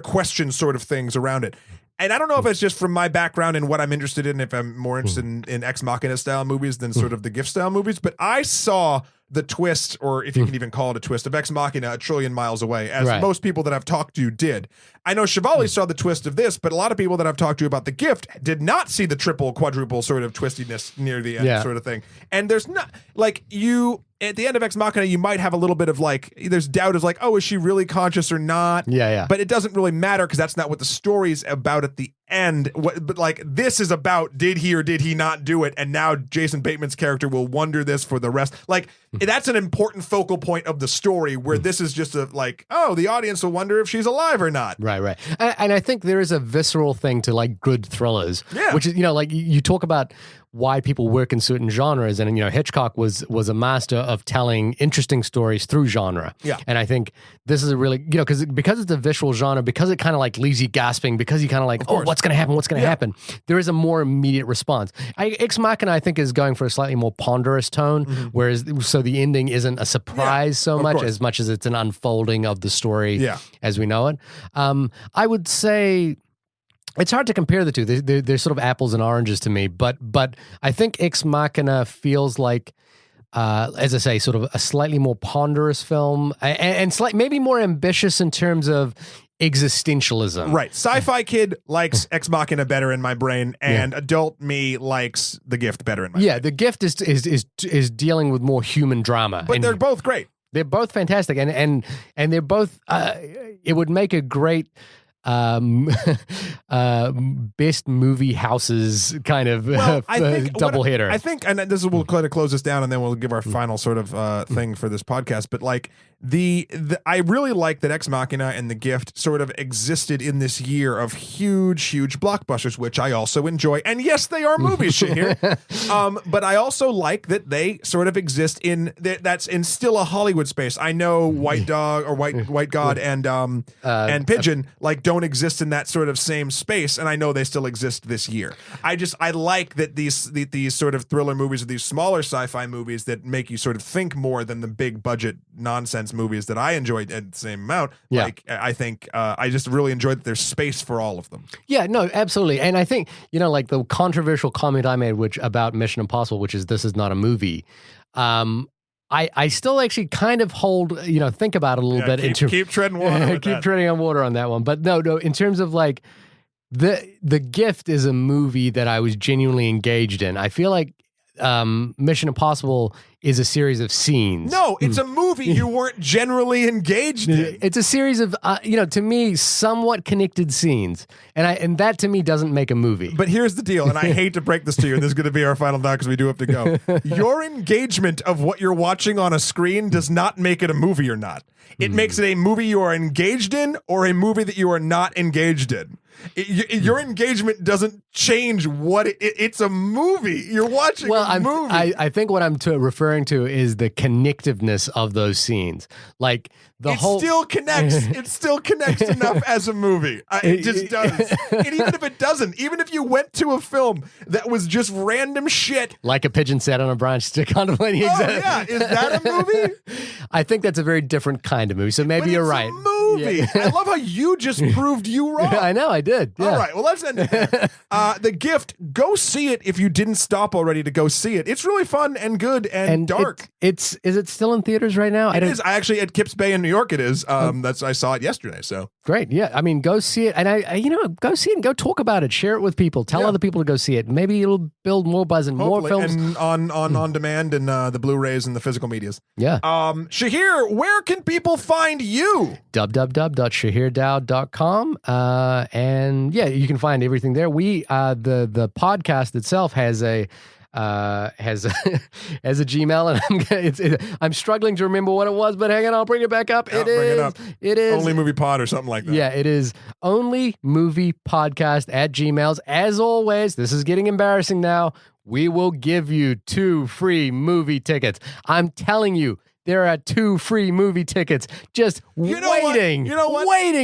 question sort of things around it, and I don't know if it's just from my background and what I'm interested in, if I'm more interested in Ex Machina style movies than sort of the Gift style movies, but I saw the twist, or if you can even call it a twist, of Ex Machina a trillion miles away, as most people that I've talked to did. I know Chevalier saw the twist of this, but a lot of people that I've talked to about The Gift did not see the triple, quadruple sort of twistiness near the end sort of thing. And there's not, like, at the end of Ex Machina, you might have a little bit of there's doubt of is she really conscious or not? Yeah. But it doesn't really matter because that's not what the story's about at the end. But this is about, did he or did he not do it? And now Jason Bateman's character will wonder this for the rest. That's an important focal point of the story, where this is just the audience will wonder if she's alive or not. Right. And I think there is a visceral thing to good thrillers, which is, you talk about why people work in certain genres, and Hitchcock was a master of telling interesting stories through genre. Yeah, and I think this is a really because it's a visual genre, because it kind of leaves you gasping, because you kind of what's going to happen? What's going to happen? There is a more immediate response. Ex Machina, I think, is going for a slightly more ponderous tone, whereas so the ending isn't a surprise so much as it's an unfolding of the story as we know it. I would say it's hard to compare the two. They're sort of apples and oranges to me, but I think Ex Machina feels like, as I say, sort of a slightly more ponderous film, and maybe more ambitious in terms of existentialism. Right. Sci-fi kid likes Ex Machina better in my brain, and adult me likes The Gift better in my brain. The Gift is dealing with more human drama. But they're both great. They're both fantastic, and they're both. It would make a great best movie houses kind of double hitter. I think, and this we'll kind of close this down, and then we'll give our final sort of thing for this podcast. But like I really like that Ex Machina and The Gift sort of existed in this year of huge blockbusters, which I also enjoy. And yes, they are movies, Shahir. But I also like that they sort of exist in that's in still a Hollywood space. I know White Dog or White God and Pigeon like don't exist in that sort of same space, and I know they still exist this year. I like that these sort of thriller movies or these smaller sci-fi movies that make you sort of think more than the big budget nonsense movies that I enjoyed at the same amount. Yeah. Like I think I just really enjoyed that there's space for all of them. Yeah, no, absolutely. And I think, like the controversial comment I made about Mission Impossible, which is this is not a movie. I still actually kind of hold, think about it a little bit. Keep treading water. Keep treading on water on that one. But no, in terms of like the Gift is a movie that I was genuinely engaged in. I feel like Mission Impossible is a series of scenes. No, it's a movie you weren't generally engaged in. It's a series of, to me, somewhat connected scenes. And that to me doesn't make a movie. But here's the deal, and I hate to break this to you, and this is going to be our final thought because we do have to go. Your engagement of what you're watching on a screen does not make it a movie or not. It makes it a movie you are engaged in or a movie that you are not engaged in. Your engagement doesn't change what it's a movie. You're watching a movie. I think what I'm referring to is the connectiveness of those scenes. Like it still connects. It still connects enough as a movie. It just does. And even if it doesn't, even if you went to a film that was just random shit, like a pigeon sat on a branch contemplating existence. Yeah, is that a movie? I think that's a very different kind of movie. So maybe you're right. Movie. Yeah. I love how you just proved you wrong. I know, I did. Yeah. All right, well, let's end it there. The Gift, go see it if you didn't stop already to go see it. It's really fun and good and dark. Is it still in theaters right now? It is. I actually at Kips Bay in New York. It is. I saw it yesterday. So great. Yeah, I mean, go see it, and I go see it and go talk about it. Share it with people. Tell other people to go see it. Maybe it'll build more buzz and more films and on demand and the Blu-rays and the physical medias. Yeah. Shahir, where can people find you? www.shahirdowd.com. And yeah, you can find everything there. We the podcast itself has a Gmail, and I'm struggling to remember what it was, but hang on, I'll bring it back up. It is Only Movie Pod or something like that. Yeah, it is Only Movie Podcast at Gmail's. As always, this is getting embarrassing now. We will give you 2 free movie tickets. I'm telling you. There are 2 free movie tickets just waiting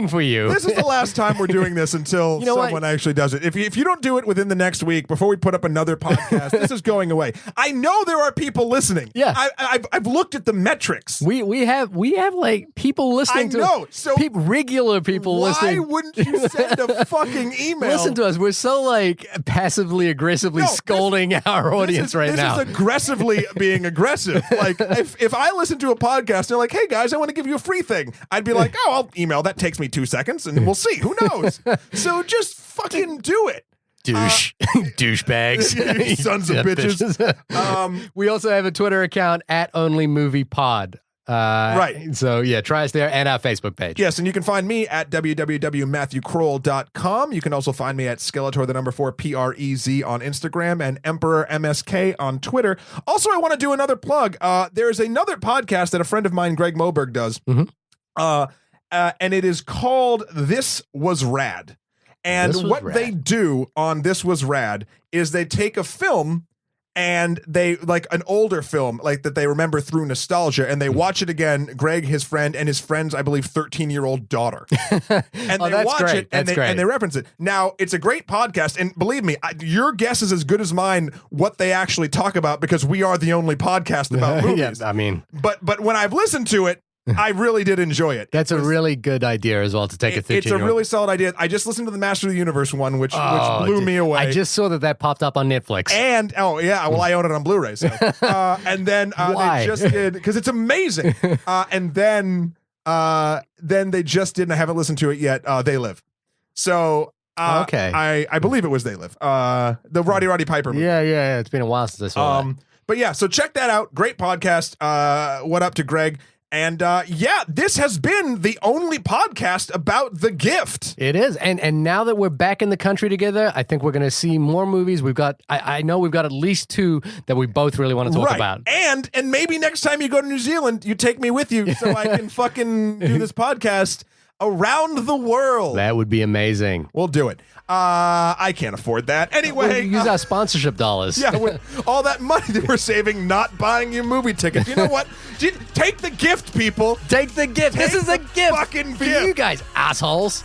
for you. This is the last time we're doing this until someone actually does it. If you don't do it within the next week before we put up another podcast, this is going away. I know there are people listening. Yeah, I've looked at the metrics. We have like people listening. I know. So regular people listening. Why wouldn't you send a fucking email? Listen to us. We're so like passively aggressively scolding our audience right now. This is aggressively being aggressive. Like if I listen to a podcast, they're like, "Hey guys, I want to give you a free thing." I'd be like, "Oh, I'll email. That takes me 2 seconds, and we'll see. Who knows?" So just fucking do it. Douchebags, sons of bitches. We also have a Twitter account at Only Movie Pod. Right. So yeah, try us there and our Facebook page. Yes, and you can find me at www.matthewkroll.com. You can also find me at Skeletor4 PREZ on Instagram and Emperor MSK on Twitter. Also, I want to do another plug. There's another podcast that a friend of mine, Greg Moberg, does. Mm-hmm. And it is called This Was Rad. And they do on This Was Rad is they take a film and they like an older film like that they remember through nostalgia, and they watch it again, Greg, his friend, and his friend's, I believe, 13-year-old daughter. And they watch it and they reference it. Now, it's a great podcast, and believe me, your guess is as good as mine what they actually talk about, because we are the only podcast about movies. Yeah, I mean, but when I've listened to it, I really did enjoy it. That's a really good idea as well to take a 13-year-old. It's a really solid idea. I just listened to the Master of the Universe one, which blew me away. I just saw that popped up on Netflix. And, I own it on Blu-ray. So. And then they just did, because it's amazing. And then then they just didn't. I haven't listened to it yet. They Live. So Okay. I believe it was They Live. The Roddy Piper movie. Yeah. It's been a while since I saw that. But yeah, so check that out. Great podcast. What up to Greg? And this has been the only podcast about The Gift. It is. And now that we're back in the country together, I think we're going to see more movies. We've got, I know we've got at least 2 that we both really want to talk about. And maybe next time you go to New Zealand, you take me with you so I can fucking do this podcast around the world. That would be amazing. We'll do it. I can't afford that. Anyway. We'll use our sponsorship dollars. Yeah, with all that money that we're saving not buying you movie tickets. You know what? Take the gift, people. Take the gift. This is a gift fucking for gift. you guys, assholes.